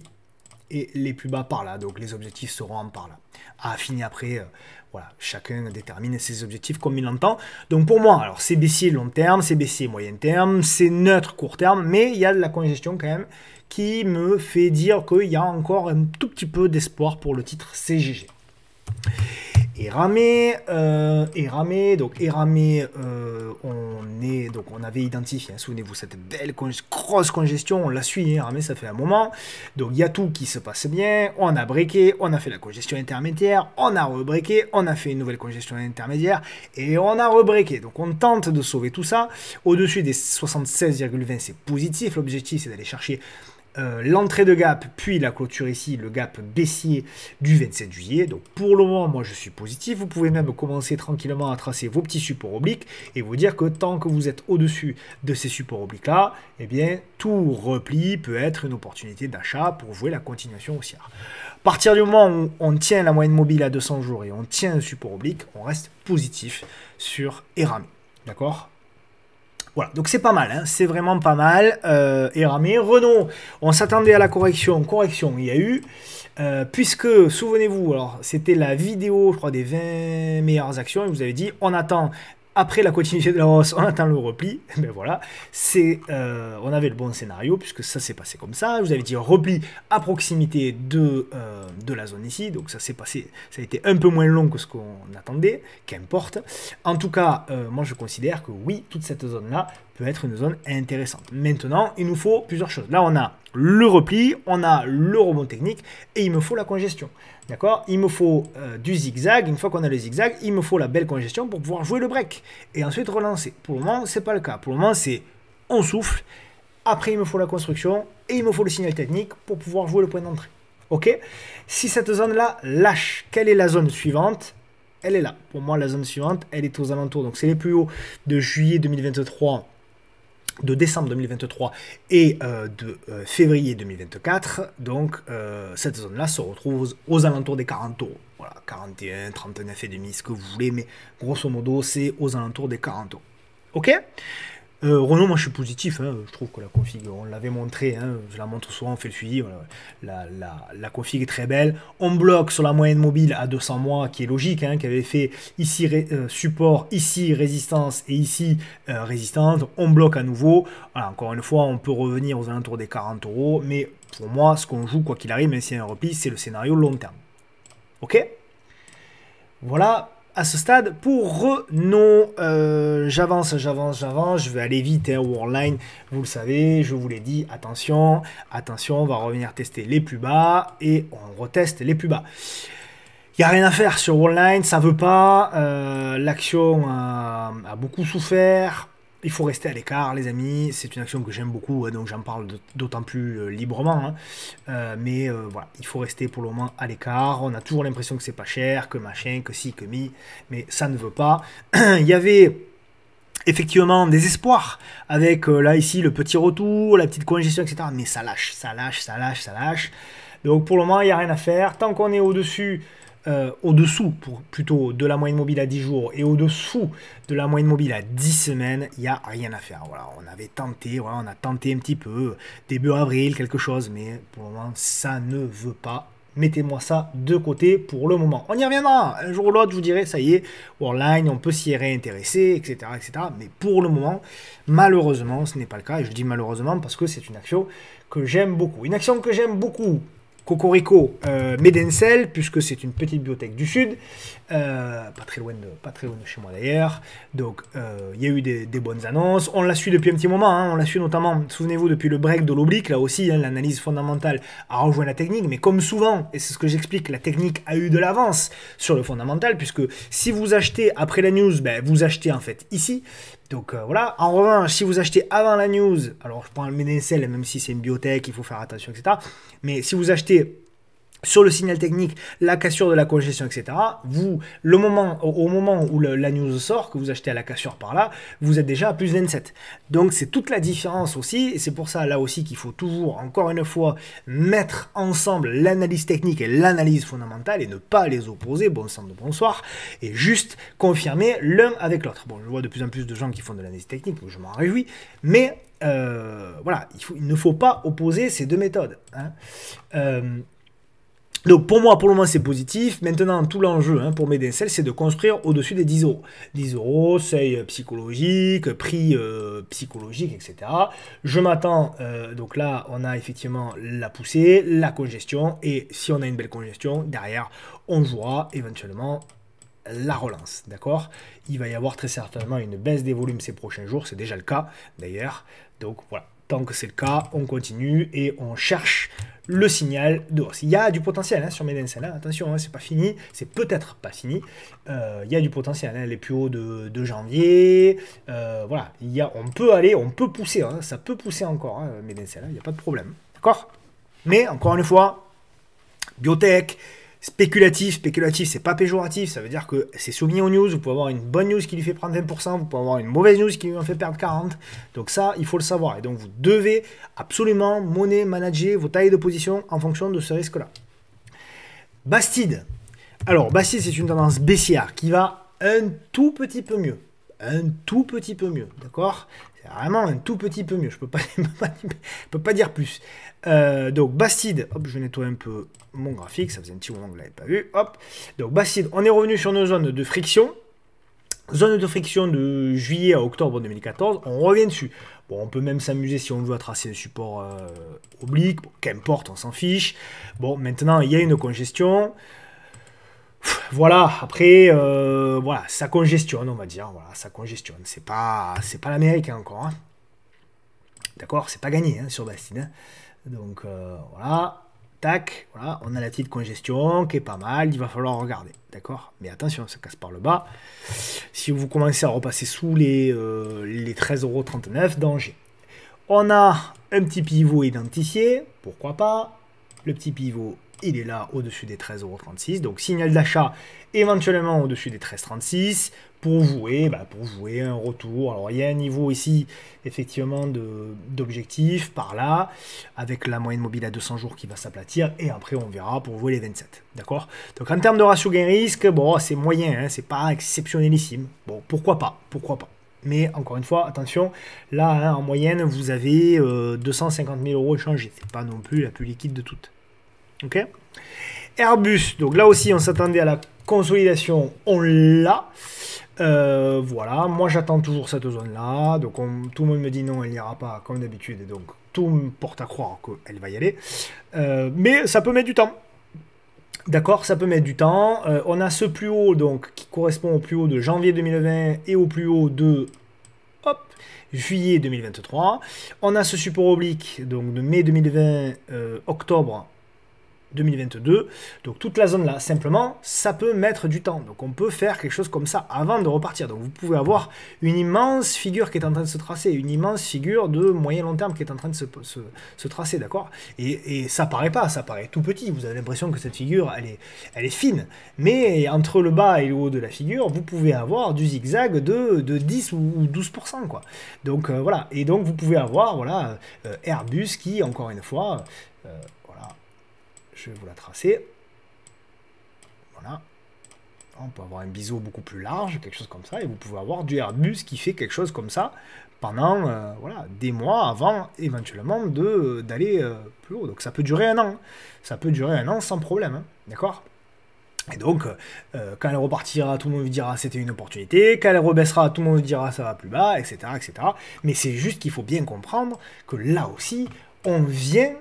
Speaker 1: et les plus bas par là. Donc les objectifs seront par là. À affiner après, voilà, chacun détermine ses objectifs comme il l'entend. Donc pour moi, alors c'est baissier long terme, c'est baissier moyen terme, c'est neutre court terme, mais il y a de la congestion quand même qui me fait dire qu'il y a encore un tout petit peu d'espoir pour le titre CGG. Eramé, on avait identifié, hein, souvenez-vous, cette belle grosse congestion, on la suit, Eramé, ça fait un moment, donc il y a tout qui se passe bien, on a breaké, on a fait la congestion intermédiaire, on a rebreaké, on a fait une nouvelle congestion intermédiaire, et on a rebreaké, donc on tente de sauver tout ça, au-dessus des 76,20 c'est positif, l'objectif c'est d'aller chercher l'entrée de gap, puis la clôture ici, le gap baissier du 27 juillet. Donc pour le moment, moi je suis positif. Vous pouvez même commencer tranquillement à tracer vos petits supports obliques et vous dire que tant que vous êtes au-dessus de ces supports obliques-là, eh bien tout repli peut être une opportunité d'achat pour jouer la continuation haussière. À partir du moment où on tient la moyenne mobile à 200 jours et on tient un support oblique, on reste positif sur Eramé. D'accord ? Voilà, donc c'est pas mal, hein, c'est vraiment pas mal. Eramé, Renault, on s'attendait à la correction, il y a eu, puisque, souvenez-vous, alors c'était la vidéo, je crois, des 20 meilleures actions, et vous avez dit, on attend, après la continuité de la hausse, on attend le repli, ben voilà, on avait le bon scénario, puisque ça s'est passé comme ça, vous avez dit repli à proximité de la zone ici, donc ça s'est passé, ça a été un peu moins long que ce qu'on attendait, qu'importe. En tout cas, moi je considère que oui, toute cette zone-là peut être une zone intéressante. Maintenant, il nous faut plusieurs choses. Là, on a le repli, on a le rebond technique, et il me faut la congestion. D'accord? Il me faut du zigzag. Une fois qu'on a le zigzag, il me faut la belle congestion pour pouvoir jouer le break. Et ensuite relancer. Pour le moment, ce n'est pas le cas. Pour le moment, c'est on souffle. Après, il me faut la construction. Et il me faut le signal technique pour pouvoir jouer le point d'entrée. Ok? Si cette zone-là lâche, quelle est la zone suivante? Elle est là. Pour moi, la zone suivante, elle est aux alentours. Donc, c'est les plus hauts de juillet 2023. De décembre 2023 et de février 2024. Donc, cette zone-là se retrouve aux alentours des 40 euros. Voilà, 41, 39,5, ce que vous voulez, mais grosso modo, c'est aux alentours des 40 euros. Ok? Renault, moi je suis positif, hein, je trouve que la config, on l'avait montré, hein, je la montre souvent, on fait le suivi, voilà, la config est très belle, on bloque sur la moyenne mobile à 200 mois, qui est logique, hein, qui avait fait ici support, ici résistance et ici résistance, on bloque à nouveau, voilà, encore une fois, on peut revenir aux alentours des 40 euros, mais pour moi, ce qu'on joue, quoi qu'il arrive, même s'il y a un repli, c'est le scénario long terme. Ok? Voilà. à ce stade pour Renault. J'avance, je vais aller vite au Worldline, vous le savez, je vous l'ai dit, attention, on va revenir tester les plus bas et on reteste les plus bas. Il n'y a rien à faire sur Worldline, ça veut pas, l'action a beaucoup souffert. Il faut rester à l'écart, les amis. C'est une action que j'aime beaucoup, donc j'en parle d'autant plus librement. Mais voilà, il faut rester pour le moment à l'écart. On a toujours l'impression que c'est pas cher, que machin, que si, que mi. Mais ça ne veut pas. Il y avait effectivement des espoirs avec là ici le petit retour, la petite congestion, etc. Mais ça lâche. Donc pour le moment, il n'y a rien à faire. Tant qu'on est au-dessus. Au-dessous plutôt de la moyenne mobile à 10 jours et au-dessous de la moyenne mobile à 10 semaines, il n'y a rien à faire. Voilà, on avait tenté, voilà, on a tenté un petit peu, début avril, quelque chose, mais pour le moment, ça ne veut pas. Mettez-moi ça de côté pour le moment. On y reviendra, un jour ou l'autre, je vous dirai, ça y est, Worldline, on peut s'y réintéresser, etc., etc. Mais pour le moment, malheureusement, ce n'est pas le cas. Et je dis malheureusement parce que c'est une action que j'aime beaucoup. Une action que j'aime beaucoup, Cocorico, Medencel, puisque c'est une petite bibliothèque du Sud, pas très loin de chez moi d'ailleurs. Donc il y a eu des bonnes annonces. On la suit depuis un petit moment, on la suit notamment, souvenez-vous, depuis le break de l'oblique, là aussi, l'analyse fondamentale a rejoint la technique, mais comme souvent, et c'est ce que j'explique, la technique a eu de l'avance sur le fondamental, puisque si vous achetez après la news, vous achetez en fait ici. Donc voilà, en revanche, si vous achetez avant la news, alors je prends le Medencel, même si c'est une biotech, il faut faire attention, etc. Mais si vous achetez sur le signal technique, la cassure de la congestion, etc., vous, au moment où la news sort, que vous achetez à la cassure par là, vous êtes déjà à plus 27. Donc c'est toute la différence aussi, et c'est pour ça là aussi qu'il faut toujours, encore une fois, mettre ensemble l'analyse technique et l'analyse fondamentale et ne pas les opposer, bon sang de bonsoir, et juste confirmer l'un avec l'autre. Bon, je vois de plus en plus de gens qui font de l'analyse technique, donc je m'en réjouis, mais voilà, il ne faut pas opposer ces deux méthodes. Donc pour moi, pour le moment, c'est positif. Maintenant, tout l'enjeu pour Medencel, c'est de construire au-dessus des 10 euros. 10 euros, seuil psychologique, prix psychologique, etc. Je m'attends, donc là, on a effectivement la poussée, la congestion, et si on a une belle congestion, derrière, on jouera éventuellement la relance, d'accord? Il va y avoir très certainement une baisse des volumes ces prochains jours, c'est déjà le cas d'ailleurs. Donc voilà, tant que c'est le cas, on continue et on cherche le signal de hausse. Il y a du potentiel sur Medencel, attention, c'est pas fini, c'est peut-être pas fini. Il y a du potentiel, les plus hauts de janvier. Voilà, on peut pousser, ça peut pousser encore, Medencel, il n'y a pas de problème, d'accord? Mais encore une fois, biotech, spéculatif, c'est pas péjoratif, ça veut dire que c'est soumis aux news, vous pouvez avoir une bonne news qui lui fait prendre 20%, vous pouvez avoir une mauvaise news qui lui en fait perdre 40%, donc ça, il faut le savoir, et donc vous devez absolument manager vos tailles de position en fonction de ce risque-là. Bastide. Alors, Bastide, c'est une tendance baissière qui va un tout petit peu mieux, d'accord? C'est vraiment un tout petit peu mieux, je peux pas dire plus. Donc Bastide, hop, je nettoie un peu mon graphique, ça faisait un petit moment que vous ne l'avez pas vu, hop. Donc Bastide, on est revenu sur nos zones de friction. Zone de friction de juillet à octobre 2014, on revient dessus. Bon, on peut même s'amuser si on veut à tracer le support oblique, bon, qu'importe, on s'en fiche. Bon, maintenant, il y a une congestion. Voilà, après, voilà, ça congestionne, on va dire. Voilà, ça congestionne. C'est pas l'Amérique encore. D'accord, c'est pas gagné sur Bastide. Donc voilà, tac, voilà, on a la petite congestion qui est pas mal, il va falloir regarder, d'accord? Mais attention, ça casse par le bas. Si vous commencez à repasser sous les 13,39 €, danger. On a un petit pivot identifié, pourquoi pas? Le petit pivot, il est là au-dessus des 13,36 €, donc signal d'achat éventuellement au-dessus des 13,36 € pour jouer un retour. Alors il y a un niveau ici effectivement d'objectif par là, avec la moyenne mobile à 200 jours qui va s'aplatir, et après on verra pour jouer les 27, d'accord? Donc en termes de ratio gain-risque, bon, c'est moyen, c'est pas exceptionnelissime. Bon, pourquoi pas. Mais encore une fois, attention, là en moyenne vous avez 250 000 € échangés, c'est pas non plus la plus liquide de toutes. Ok. Airbus, donc là aussi on s'attendait à la consolidation, on l'a. Voilà, moi j'attends toujours cette zone là, donc tout le monde me dit non, elle n'ira pas comme d'habitude, et donc tout me porte à croire qu'elle va y aller, mais ça peut mettre du temps. D'accord, ça peut mettre du temps. On a ce plus haut donc qui correspond au plus haut de janvier 2020 et au plus haut de hop, juillet 2023. On a ce support oblique donc de mai 2020, octobre 2022, donc toute la zone là, simplement, ça peut mettre du temps. Donc on peut faire quelque chose comme ça avant de repartir. Donc vous pouvez avoir une immense figure qui est en train de se tracer, une immense figure de moyen long terme qui est en train de se tracer, d'accord, et ça paraît pas, ça paraît tout petit. Vous avez l'impression que cette figure, elle est fine. Mais entre le bas et le haut de la figure, vous pouvez avoir du zigzag de 10 ou 12%, quoi. Donc voilà. Et donc vous pouvez avoir, voilà, Airbus qui, encore une fois, voilà, je vais vous la tracer. Voilà. On peut avoir un biseau beaucoup plus large, quelque chose comme ça, et vous pouvez avoir du Airbus qui fait quelque chose comme ça pendant voilà, des mois avant éventuellement d'aller plus haut. Donc ça peut durer un an. Ça peut durer un an sans problème. Hein, d'accord ? Et donc, quand elle repartira, tout le monde vous dira c'était une opportunité. Quand elle rebaissera, tout le monde vous dira ça va plus bas, etc. etc. Mais c'est juste qu'il faut bien comprendre que là aussi, on vient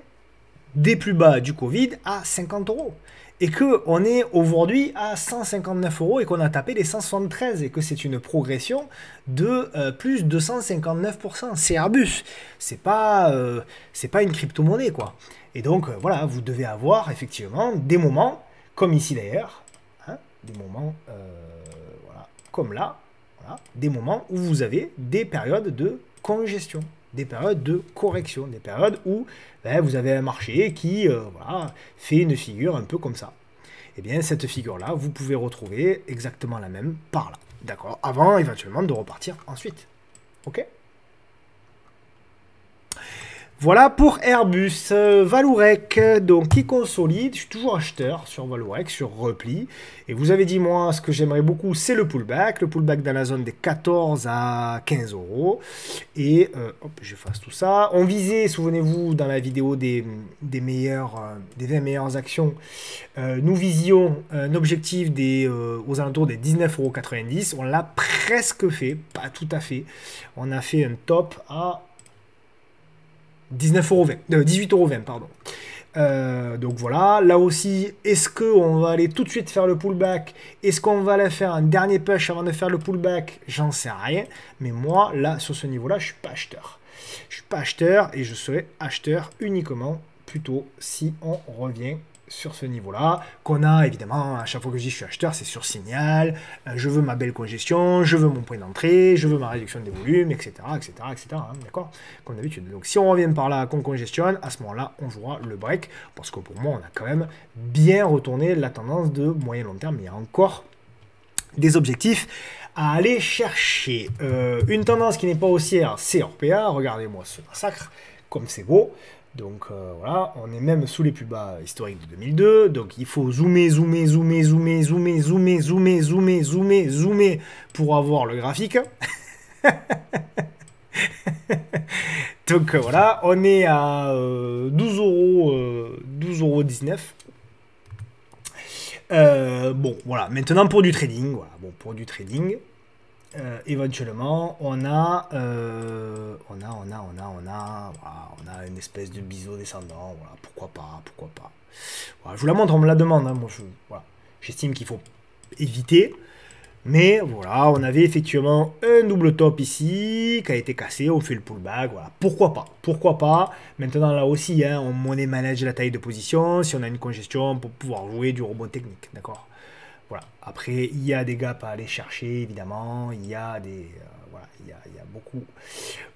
Speaker 1: des plus bas du Covid à 50 euros. Et qu'on est aujourd'hui à 159 euros et qu'on a tapé les 173 et que c'est une progression de plus de 159%. C'est Airbus. C'est pas une crypto-monnaie, quoi. Et donc, voilà, vous devez avoir effectivement des moments, comme ici d'ailleurs, hein, des moments, voilà, comme là, voilà, des moments où vous avez des périodes de congestion, des périodes de correction, des périodes où ben, vous avez un marché qui voilà, fait une figure un peu comme ça. Et bien cette figure-là, vous pouvez retrouver exactement la même par là. D'accord ? Avant éventuellement de repartir ensuite. Ok ? Voilà pour Airbus. Vallourec, donc qui consolide. Je suis toujours acheteur sur Vallourec, sur repli. Et vous avez dit, moi, ce que j'aimerais beaucoup, c'est le pullback. Le pullback dans la zone des 14 à 15 euros. Et hop, j'efface tout ça. On visait, souvenez-vous, dans la vidéo des 20 meilleures actions, nous visions un objectif aux alentours des 19,90 €. On l'a presque fait, pas tout à fait. On a fait un top à 18,20 €, pardon. Donc voilà, là aussi, est-ce qu'on va aller tout de suite faire le pullback? Est-ce qu'on va aller faire un dernier push avant de faire le pullback? J'en sais rien. Mais moi, là, sur ce niveau-là, je suis pas acheteur. Je suis pas acheteur et je serai acheteur uniquement plutôt si on revient sur ce niveau-là, qu'on a évidemment, à chaque fois que je dis je suis acheteur, c'est sur signal, je veux ma belle congestion, je veux mon point d'entrée, je veux ma réduction des volumes, etc., etc., etc., hein, d'accord, comme d'habitude. Donc si on revient par là, qu'on congestionne, à ce moment-là, on jouera le break, parce que pour moi, on a quand même bien retourné la tendance de moyen long terme, mais il y a encore des objectifs à aller chercher. Une tendance qui n'est pas haussière, c'est Orpea, regardez-moi ce massacre, comme c'est beau. Donc voilà, on est même sous les plus bas historiques de 2002. Donc il faut zoomer, zoomer, zoomer, zoomer, zoomer, zoomer, zoomer, zoomer, zoomer, zoomer pour avoir le graphique. Donc voilà, on est à 12 euros, 12,19 €. Bon, voilà, maintenant pour du trading. Voilà, bon, pour du trading. Éventuellement, on a une espèce de biseau descendant. Voilà, pourquoi pas, pourquoi pas. Voilà, je vous la montre, on me la demande. Hein, moi, voilà, j'estime qu'il faut éviter. Mais voilà, on avait effectivement un double top ici qui a été cassé. On fait le pullback. Voilà, pourquoi pas, pourquoi pas. Maintenant là aussi, hein, on money manage la taille de position. Si on a une congestion pour pouvoir jouer du rebond technique, d'accord. Voilà. Après, il y a des gaps à aller chercher, évidemment. Il y a des, voilà, il y a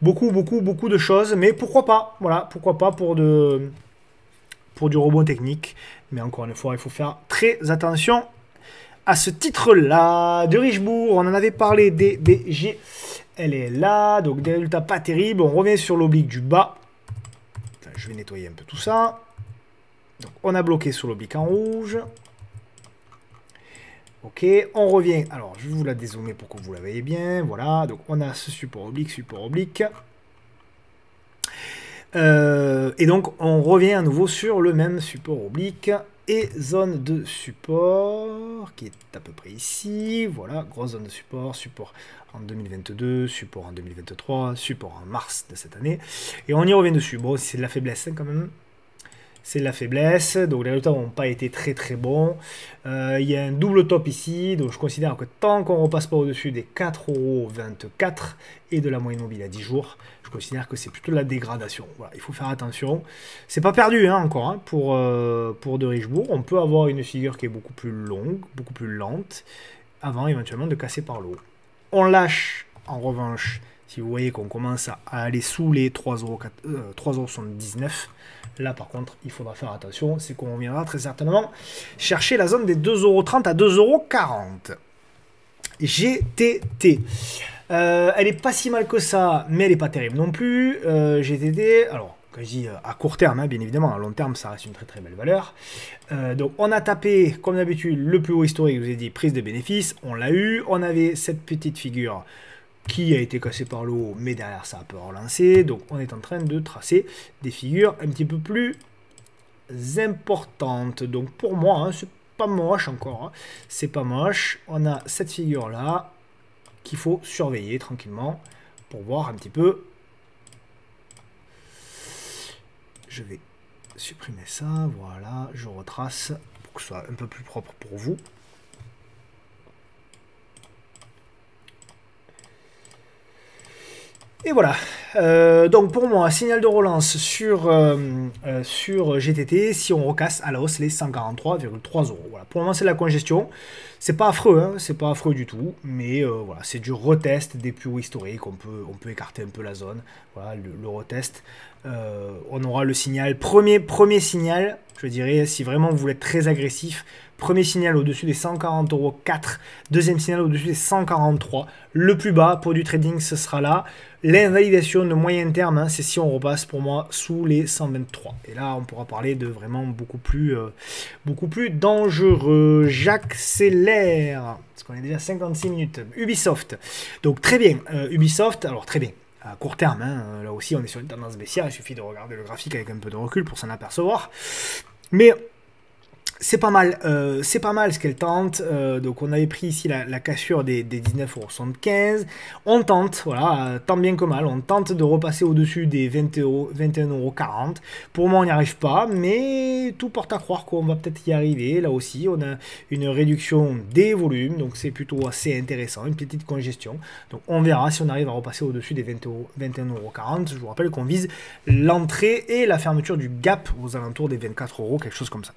Speaker 1: beaucoup de choses. Mais pourquoi pas, voilà, pourquoi pas pour du rebond technique. Mais encore une fois, il faut faire très attention à ce titre-là. De Richebourg, on en avait parlé, DBG. Elle est là, donc des résultats pas terribles. On revient sur l'oblique du bas. Enfin, je vais nettoyer un peu tout ça. Donc, on a bloqué sur l'oblique en rouge. Ok, on revient. Alors, je vais vous la dézoomer pour que vous la voyez bien. Voilà, donc on a ce support oblique, support oblique. Et donc, on revient à nouveau sur le même support oblique et zone de support qui est à peu près ici. Voilà, grosse zone de support, support en 2022, support en 2023, support en mars de cette année. Et on y revient dessus. Bon, c'est de la faiblesse hein, quand même. c'est de la faiblesse, donc les résultats n'ont pas été très très bons. Il y a un double top ici, donc je considère que tant qu'on ne repasse pas au-dessus des 4,24 € et de la moyenne mobile à 10 jours, je considère que c'est plutôt de la dégradation. Voilà, il faut faire attention. C'est pas perdu hein, encore hein, pour de Richebourg. On peut avoir une figure qui est beaucoup plus longue, beaucoup plus lente, avant éventuellement de casser par le haut. On lâche en revanche, si vous voyez qu'on commence à aller sous les 3,79 €, là par contre il faudra faire attention, c'est qu'on reviendra très certainement chercher la zone des 2,30 € à 2,40 €. GTT. Elle est pas si mal que ça, mais elle est pas terrible non plus. GTT, alors quand je dis à court terme, hein, bien évidemment, à long terme ça reste une très très belle valeur. Donc on a tapé comme d'habitude le plus haut historique, je vous ai dit prise de bénéfice, on l'a eu. On avait cette petite figure qui a été cassée par le haut, mais derrière ça a peu relancé. Donc on est en train de tracer des figures un petit peu plus importantes. Donc pour moi, hein, c'est pas moche encore, hein. C'est pas moche. On a cette figure là qu'il faut surveiller tranquillement pour voir un petit peu. Je vais supprimer ça, voilà, je retrace pour que ce soit un peu plus propre pour vous. Et voilà, donc pour moi, signal de relance sur GTT, si on recasse à la hausse les 143,3 €. Voilà, pour le moment c'est de la congestion, c'est pas affreux, hein, c'est pas affreux du tout, mais voilà, c'est du retest des plus hauts historiques, on peut écarter un peu la zone, voilà, le retest. On aura le signal, premier signal, je dirais, si vraiment vous voulez être très agressif, premier signal au-dessus des 140,4 €, deuxième signal au-dessus des 143 €. Le plus bas pour du trading, ce sera là. L'invalidation de moyen terme, hein, c'est si on repasse pour moi sous les 123. Et là, on pourra parler de vraiment beaucoup plus dangereux. J'accélère, parce qu'on est déjà 56 minutes. Ubisoft. Donc très bien. Ubisoft, alors très bien. À court terme, hein, là aussi on est sur une tendance baissière, il suffit de regarder le graphique avec un peu de recul pour s'en apercevoir. Mais c'est pas mal ce qu'elle tente. Donc on avait pris ici la cassure des 19,75 €. On tente, voilà, tant bien que mal, on tente de repasser au-dessus des 21,40 €. Pour moi on n'y arrive pas, mais tout porte à croire qu'on va peut-être y arriver. Là aussi on a une réduction des volumes, donc c'est plutôt assez intéressant, une petite congestion. Donc on verra si on arrive à repasser au-dessus des 21,40 €. Je vous rappelle qu'on vise l'entrée et la fermeture du gap aux alentours des 24 €, quelque chose comme ça.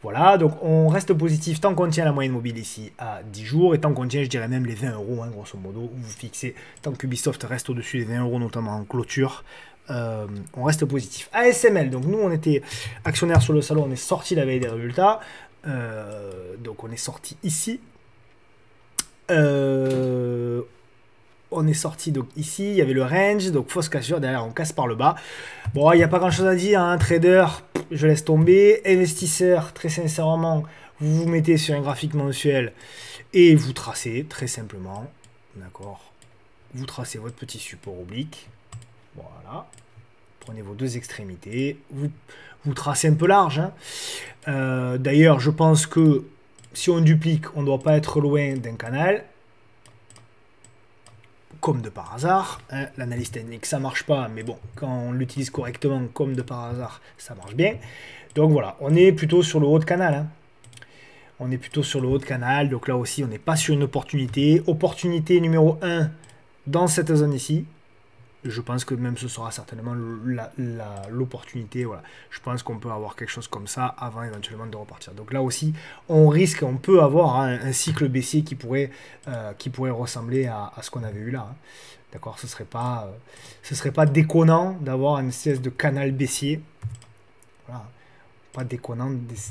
Speaker 1: Voilà, donc on reste positif tant qu'on tient la moyenne mobile ici à 10 jours, et tant qu'on tient, je dirais même les 20 €, hein, grosso modo, vous fixez, tant qu'Ubisoft reste au-dessus des 20 €, notamment en clôture, on reste positif. ASML, donc nous on était actionnaires sur le salon, on est sorti la veille des résultats, donc on est sorti ici. On est sorti donc ici, il y avait le range, donc fausse cassure, derrière on casse par le bas. Bon, il n'y a pas grand chose à dire, hein, trader, je laisse tomber. Investisseur, très sincèrement, vous vous mettez sur un graphique mensuel et vous tracez très simplement, d'accord, vous tracez votre petit support oblique, voilà, prenez vos deux extrémités, vous tracez un peu large, hein. D'ailleurs, je pense que si on duplique, on ne doit pas être loin d'un canal. Comme de par hasard, hein, l'analyse technique ça marche pas, mais bon, quand on l'utilise correctement, comme de par hasard, ça marche bien. Donc voilà, on est plutôt sur le haut de canal, hein. On est plutôt sur le haut de canal, donc là aussi on n'est pas sur une opportunité. Opportunité numéro 1 dans cette zone ici. Je pense que même ce sera certainement l'opportunité. Voilà. Je pense qu'on peut avoir quelque chose comme ça avant éventuellement de repartir. Donc là aussi, on peut avoir, hein, un cycle baissier qui pourrait ressembler à ce qu'on avait eu là, hein. D'accord, ce serait pas déconnant d'avoir une espèce de canal baissier. Voilà. Pas déconnant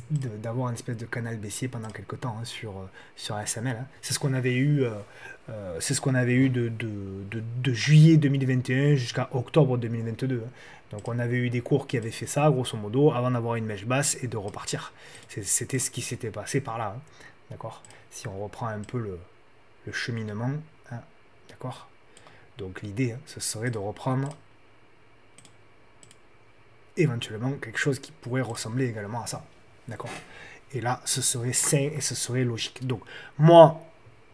Speaker 1: d'avoir une espèce de canal baissier pendant quelques temps, hein, sur ASML, hein. C'est ce qu'on avait eu, de juillet 2021 jusqu'à octobre 2022. Hein. Donc on avait eu des cours qui avaient fait ça, grosso modo, avant d'avoir une mèche basse et de repartir. C'était ce qui s'était passé par là. Hein. D'accord. Si on reprend un peu le cheminement, hein, d'accord. Donc l'idée, hein, ce serait de reprendre éventuellement quelque chose qui pourrait ressembler également à ça, d'accord. Et là, ce serait sain et ce serait logique. Donc, moi,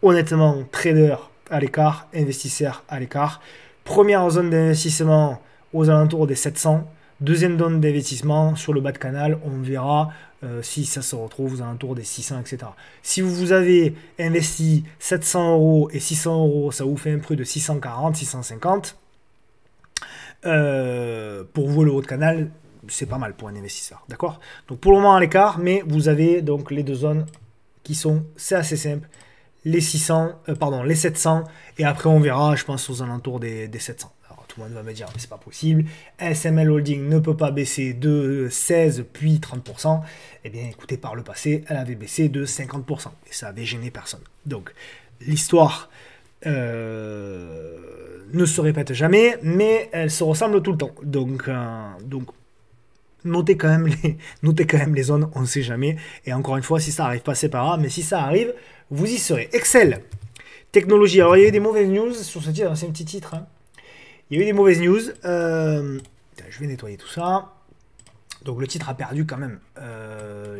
Speaker 1: honnêtement, trader à l'écart, investisseur à l'écart, première zone d'investissement aux alentours des 700, Deuxième zone d'investissement sur le bas de canal, on verra si ça se retrouve aux alentours des 600, etc. Si vous avez investi 700 euros et 600 euros, ça vous fait un prix de 640, 650. Pour vous, le haut de canal, c'est pas mal pour un investisseur. D'accord? Donc pour le moment à l'écart, mais vous avez donc les deux zones qui sont, c'est assez simple, les 600, pardon, les 700, et après on verra, je pense, aux alentours des 700. Alors tout le monde va me dire, mais c'est pas possible, SML Holding ne peut pas baisser de 16 puis 30%. Eh bien écoutez, par le passé, elle avait baissé de 50%, et ça avait gêné personne. Donc l'histoire ne se répète jamais, mais elle se ressemble tout le temps. Donc notez quand même les zones, on ne sait jamais. Et encore une fois, si ça arrive pas, c'est pas grave, mais si ça arrive, vous y serez. Excel, technologie. Alors, il y a eu des mauvaises news sur ce titre, c'est un petit titre. Hein. Il y a eu des mauvaises news. Je vais nettoyer tout ça. Donc, le titre a perdu quand même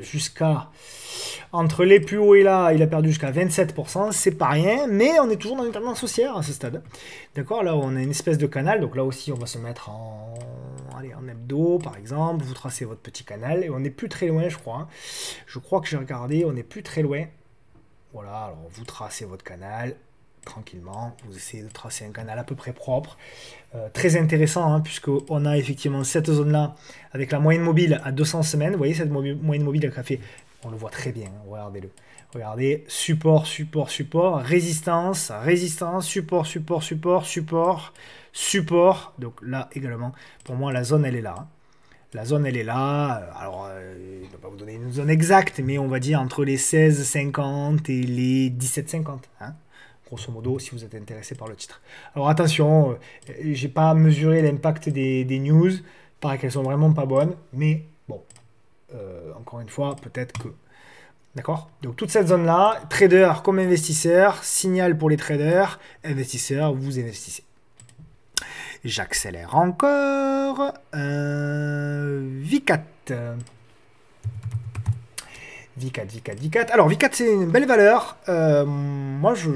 Speaker 1: jusqu'à... Entre les plus hauts et là, il a perdu jusqu'à 27%. C'est pas rien, mais on est toujours dans une tendance haussière à ce stade. D'accord, là, on a une espèce de canal. Donc là aussi, on va se mettre en hebdo, par exemple. Vous tracez votre petit canal et on n'est plus très loin, je crois. Hein. Je crois que j'ai regardé, on n'est plus très loin. Voilà, alors vous tracez votre canal tranquillement. Vous essayez de tracer un canal à peu près propre. Très intéressant, hein, puisqu'on a effectivement cette zone-là avec la moyenne mobile à 200 semaines. Vous voyez, cette moyenne mobile qui a fait... On le voit très bien, hein, regardez-le. Regardez, support, support, support, résistance, résistance, support, support, support, support, support. Donc là également, pour moi, la zone, elle est là. Hein. La zone, elle est là. Alors, je ne vais pas vous donner une zone exacte, mais on va dire entre les 16,50 et les 17,50. Hein, grosso modo, si vous êtes intéressé par le titre. Alors attention, j'ai pas mesuré l'impact des news. Il paraît qu'elles sont vraiment pas bonnes, mais bon. Encore une fois, peut-être que... D'accord? Donc toute cette zone-là, trader comme investisseur, signal pour les traders, investisseurs, vous investissez. J'accélère encore. VCAT. VCAT. Alors VCAT, c'est une belle valeur. Moi, je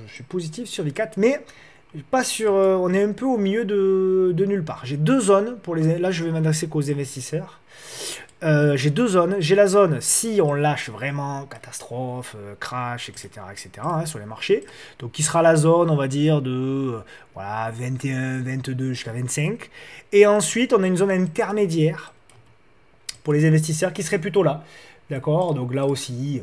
Speaker 1: suis positif sur VCAT, mais pas sur... on est un peu au milieu de nulle part. J'ai deux zones. Là, je vais m'adresser qu'aux investisseurs. J'ai deux zones. J'ai la zone si on lâche vraiment catastrophe, crash, etc., hein, sur les marchés. Donc qui sera la zone, on va dire, de voilà, 21, 22 jusqu'à 25. Et ensuite, on a une zone intermédiaire pour les investisseurs qui serait plutôt là. D'accord? Donc là aussi,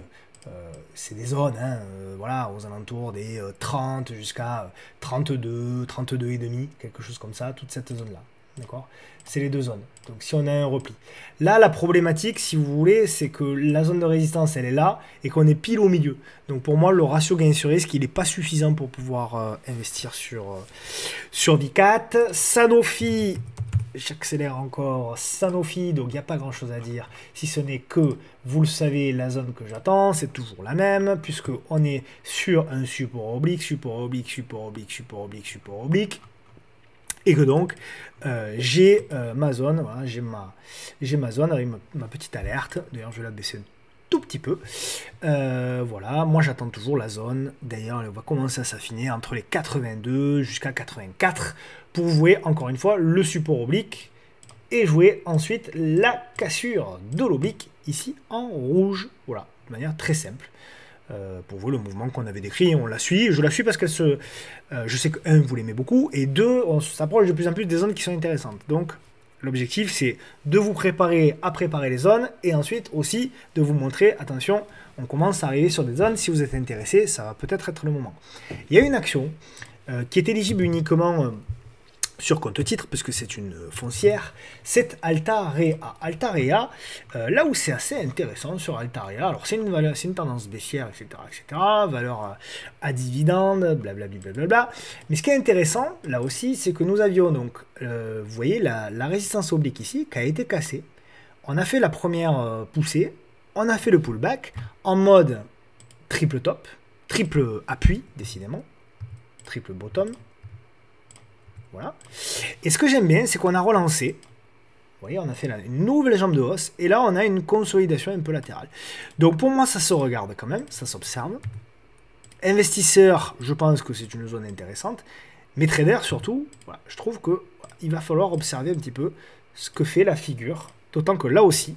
Speaker 1: c'est des zones, hein, voilà, aux alentours des 30 jusqu'à 32, 32 et demi, quelque chose comme ça, toute cette zone-là. D'accord? C'est les deux zones. Donc si on a un repli. Là, la problématique, si vous voulez, c'est que la zone de résistance, elle est là et qu'on est pile au milieu. Donc pour moi, le ratio gain sur risque, il n'est pas suffisant pour pouvoir investir sur VCAT. Sanofi, j'accélère encore. Sanofi, donc il n'y a pas grand-chose à dire. Si ce n'est que, vous le savez, la zone que j'attends, c'est toujours la même, puisqu'on est sur un support oblique, support oblique, support oblique, support oblique, support oblique. Et que donc, j'ai ma zone, voilà, j'ai ma zone avec ma petite alerte. D'ailleurs, je vais la baisser un tout petit peu. Voilà, moi j'attends toujours la zone. D'ailleurs, elle va commencer à s'affiner entre les 82 jusqu'à 84 pour jouer, encore une fois, le support oblique et jouer ensuite la cassure de l'oblique ici en rouge. Voilà, de manière très simple. Pour vous, le mouvement qu'on avait décrit, on la suit. Je la suis parce qu'elle se... je sais que, un, vous l'aimez beaucoup, et deux, on s'approche de plus en plus des zones qui sont intéressantes. Donc, l'objectif, c'est de vous préparer à préparer les zones, et ensuite aussi de vous montrer, attention, on commence à arriver sur des zones, si vous êtes intéressé, ça va peut-être être le moment. Il y a une action qui est éligible uniquement... sur compte titre, parce que c'est une foncière, c'est Altarea. Altarea, là où c'est assez intéressant sur Altarea, alors c'est une tendance baissière, etc., valeur à dividende, blablabla. Mais ce qui est intéressant, là aussi, c'est que nous avions donc, vous voyez, la résistance oblique ici, qui a été cassée. On a fait la première poussée, on a fait le pullback, en mode triple top, triple appui, décidément, triple bottom. Voilà. Et ce que j'aime bien, c'est qu'on a relancé. Vous voyez, on a fait là une nouvelle jambe de hausse. Et là, on a une consolidation un peu latérale. Donc pour moi, ça se regarde quand même. Ça s'observe. Investisseurs, je pense que c'est une zone intéressante. Mais traders, surtout, voilà, je trouve que il va falloir observer un petit peu ce que fait la figure. D'autant que là aussi,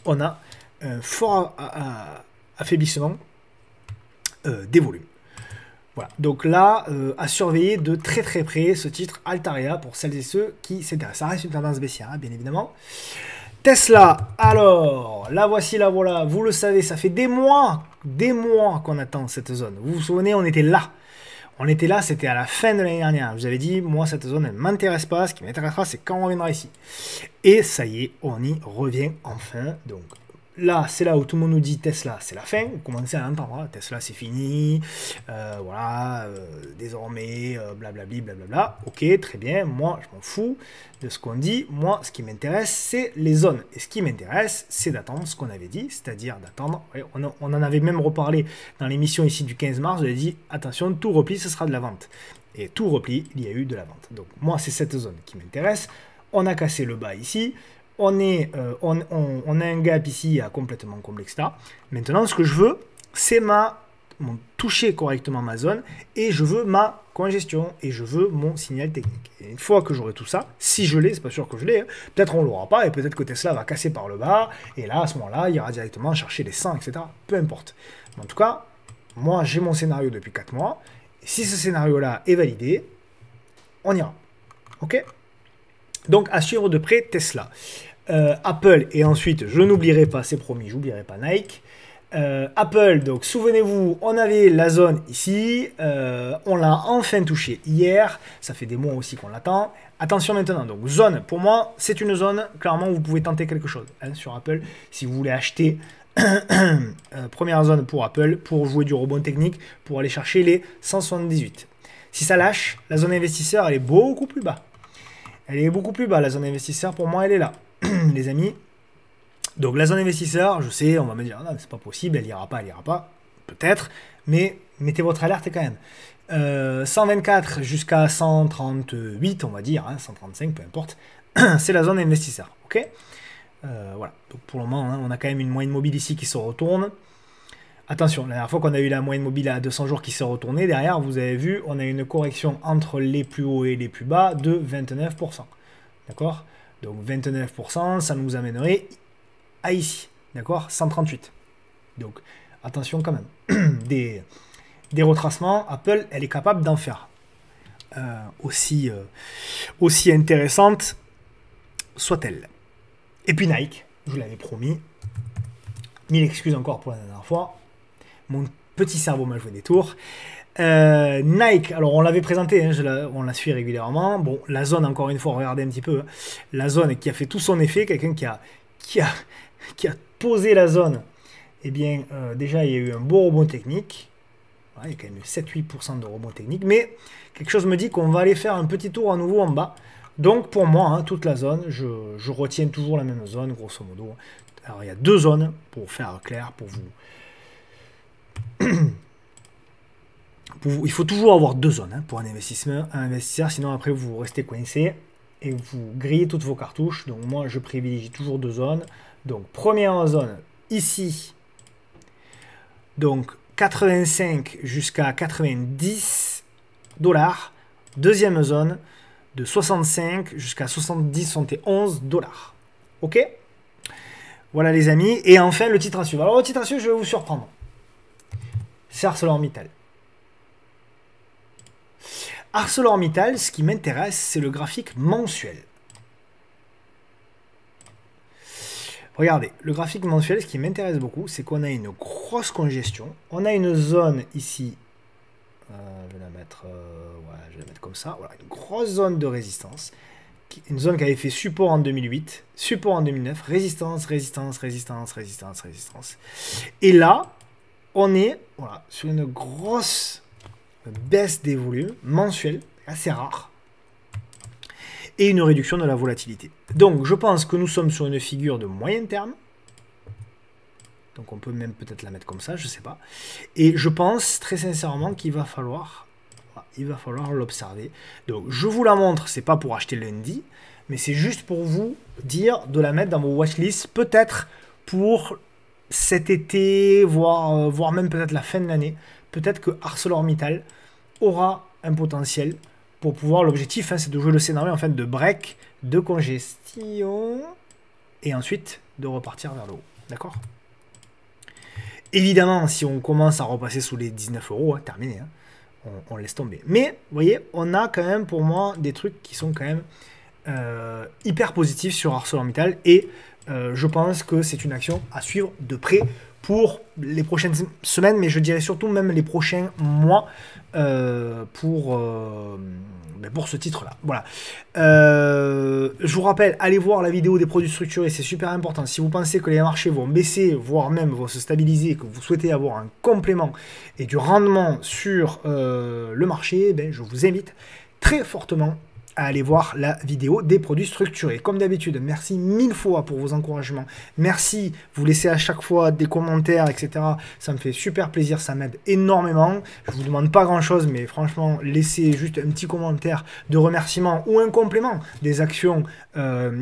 Speaker 1: on a un fort affaiblissement des volumes. Voilà, donc là, à surveiller de très très près ce titre Altaria pour celles et ceux qui s'intéressent. Ça reste une tendance baissière, hein, bien évidemment. Tesla, alors, la voici, la voilà, vous le savez, ça fait des mois qu'on attend cette zone. Vous vous souvenez, on était là. On était là, c'était à la fin de l'année dernière. Je vous avais dit, moi, cette zone, elle ne m'intéresse pas. Ce qui m'intéressera, c'est quand on reviendra ici. Et ça y est, on y revient enfin. Donc là, c'est là où tout le monde nous dit Tesla, c'est la fin. Vous commencez à l'entendre. Hein. Tesla, c'est fini. Voilà, désormais, blablabli, blablabla. Ok, très bien. Moi, je m'en fous de ce qu'on dit. Moi, ce qui m'intéresse, c'est les zones. Et ce qui m'intéresse, c'est d'attendre ce qu'on avait dit, c'est-à-dire d'attendre. On en avait même reparlé dans l'émission ici du 15 mars. Je avait dit, attention, tout repli, ce sera de la vente. Et tout repli, il y a eu de la vente. Donc moi, c'est cette zone qui m'intéresse. On a cassé le bas ici. On a un gap ici à complètement comblé, etc. Maintenant, ce que je veux, c'est toucher correctement ma zone et je veux ma congestion et je veux mon signal technique. Et une fois que j'aurai tout ça, si je l'ai, c'est pas sûr que je l'ai, hein, peut-être on l'aura pas et peut-être que Tesla va casser par le bas et là, à ce moment-là, il ira directement chercher les 100, etc. Peu importe. Mais en tout cas, moi, j'ai mon scénario depuis 4 mois et si ce scénario-là est validé, on ira. Ok ? Donc, à suivre de près, Tesla. Apple, et ensuite, je n'oublierai pas, c'est promis, j'oublierai pas Nike. Apple, donc souvenez-vous, on avait la zone ici, on l'a enfin touché hier, ça fait des mois aussi qu'on l'attend. Attention maintenant, donc zone, pour moi, c'est une zone, clairement, vous pouvez tenter quelque chose hein, sur Apple, si vous voulez acheter première zone pour Apple, pour jouer du rebond technique, pour aller chercher les 178. Si ça lâche, la zone investisseur, elle est beaucoup plus bas. Elle est beaucoup plus bas, la zone investisseur, pour moi, elle est là, les amis. Donc, la zone investisseur, je sais, on va me dire, non, c'est pas possible, elle ira pas, peut-être, mais mettez votre alerte quand même. 124 jusqu'à 138, on va dire, hein, 135, peu importe, c'est la zone investisseur, ok. Voilà, donc pour le moment, hein, on a quand même une moyenne mobile ici qui se retourne. Attention, la dernière fois qu'on a eu la moyenne mobile à 200 jours qui s'est retournée, derrière, vous avez vu, on a une correction entre les plus hauts et les plus bas de 29%. D'accord? Donc 29%, ça nous amènerait à ici. D'accord? 138. Donc, attention quand même. Des retracements, Apple, elle est capable d'en faire. Aussi intéressante soit-elle. Et puis Nike, je vous l'avais promis. 1000 excuses encore pour la dernière fois. Mon petit cerveau m'a joué des tours. Nike, alors on l'avait présenté, hein, on la suit régulièrement. Bon, la zone, encore une fois, regardez un petit peu. Hein, la zone qui a fait tout son effet, quelqu'un qui a posé la zone. Eh bien, déjà, il y a eu un beau rebond technique. Ouais, il y a quand même 7-8% de rebond technique. Mais quelque chose me dit qu'on va aller faire un petit tour à nouveau en bas. Donc, pour moi, hein, toute la zone, je retiens toujours la même zone, grosso modo. Alors, il y a deux zones, pour faire clair, pour vous. Il faut toujours avoir deux zones hein, pour un investisseur, sinon après vous restez coincé et vous grillez toutes vos cartouches. Donc moi je privilégie toujours deux zones. Donc première zone ici, donc 85 jusqu'à 90 $. Deuxième zone de 65 jusqu'à 70-71 $. Ok? Voilà les amis. Et enfin le titre à suivre. Alors le titre à suivre, je vais vous surprendre. C'est ArcelorMittal. ArcelorMittal, ce qui m'intéresse, c'est le graphique mensuel. Regardez, le graphique mensuel, ce qui m'intéresse beaucoup, c'est qu'on a une grosse congestion. On a une zone ici, je vais la mettre comme ça, voilà, une grosse zone de résistance. Une zone qui avait fait support en 2008, support en 2009, résistance, résistance, résistance, résistance, résistance. Et là, on est voilà, sur une grosse baisse des volumes mensuelle, assez rare, et une réduction de la volatilité. Donc, je pense que nous sommes sur une figure de moyen terme. Donc, on peut même peut-être la mettre comme ça, je ne sais pas. Et je pense très sincèrement qu'il va falloir l'observer. Donc, je vous la montre, c'est pas pour acheter lundi, mais c'est juste pour vous dire de la mettre dans vos watchlists, peut-être pour cet été, voire même peut-être la fin de l'année. Peut-être que ArcelorMittal aura un potentiel pour pouvoir, l'objectif, hein, c'est de jouer le scénario en fait de break, de congestion, et ensuite de repartir vers le haut. D'accord? Évidemment, si on commence à repasser sous les 19 euros, hein, terminé, hein, on laisse tomber. Mais, vous voyez, on a quand même pour moi des trucs qui sont quand même hyper positifs sur ArcelorMittal, et je pense que c'est une action à suivre de près pour les prochaines semaines, mais je dirais surtout même les prochains mois pour ce titre-là. Voilà. Je vous rappelle, allez voir la vidéo des produits structurés, c'est super important. Si vous pensez que les marchés vont baisser, voire même vont se stabiliser, que vous souhaitez avoir un complément et du rendement sur le marché, ben, je vous invite très fortement à aller voir la vidéo des produits structurés. Comme d'habitude, merci 1000 fois pour vos encouragements. Merci, vous laissez à chaque fois des commentaires, etc. Ça me fait super plaisir, ça m'aide énormément. Je ne vous demande pas grand-chose, mais franchement, laissez juste un petit commentaire de remerciement ou un complément des actions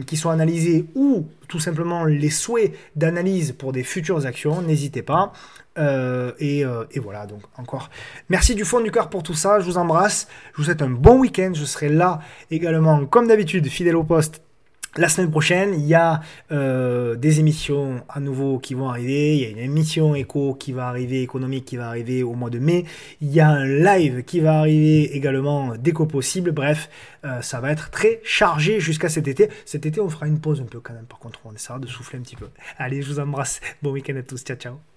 Speaker 1: qui sont analysées, ou tout simplement les souhaits d'analyse pour des futures actions. N'hésitez pas. Et voilà, donc encore merci du fond du cœur pour tout ça, je vous embrasse, je vous souhaite un bon week-end, je serai là également comme d'habitude, fidèle au poste, la semaine prochaine. Il y a des émissions à nouveau qui vont arriver, il y a une émission éco qui va arriver, économique qui va arriver au mois de mai, il y a un live qui va arriver également dès que possible, bref, ça va être très chargé jusqu'à cet été. Cet été on fera une pause un peu quand même, par contre on essaiera de souffler un petit peu. Allez, je vous embrasse, bon week-end à tous, ciao ciao.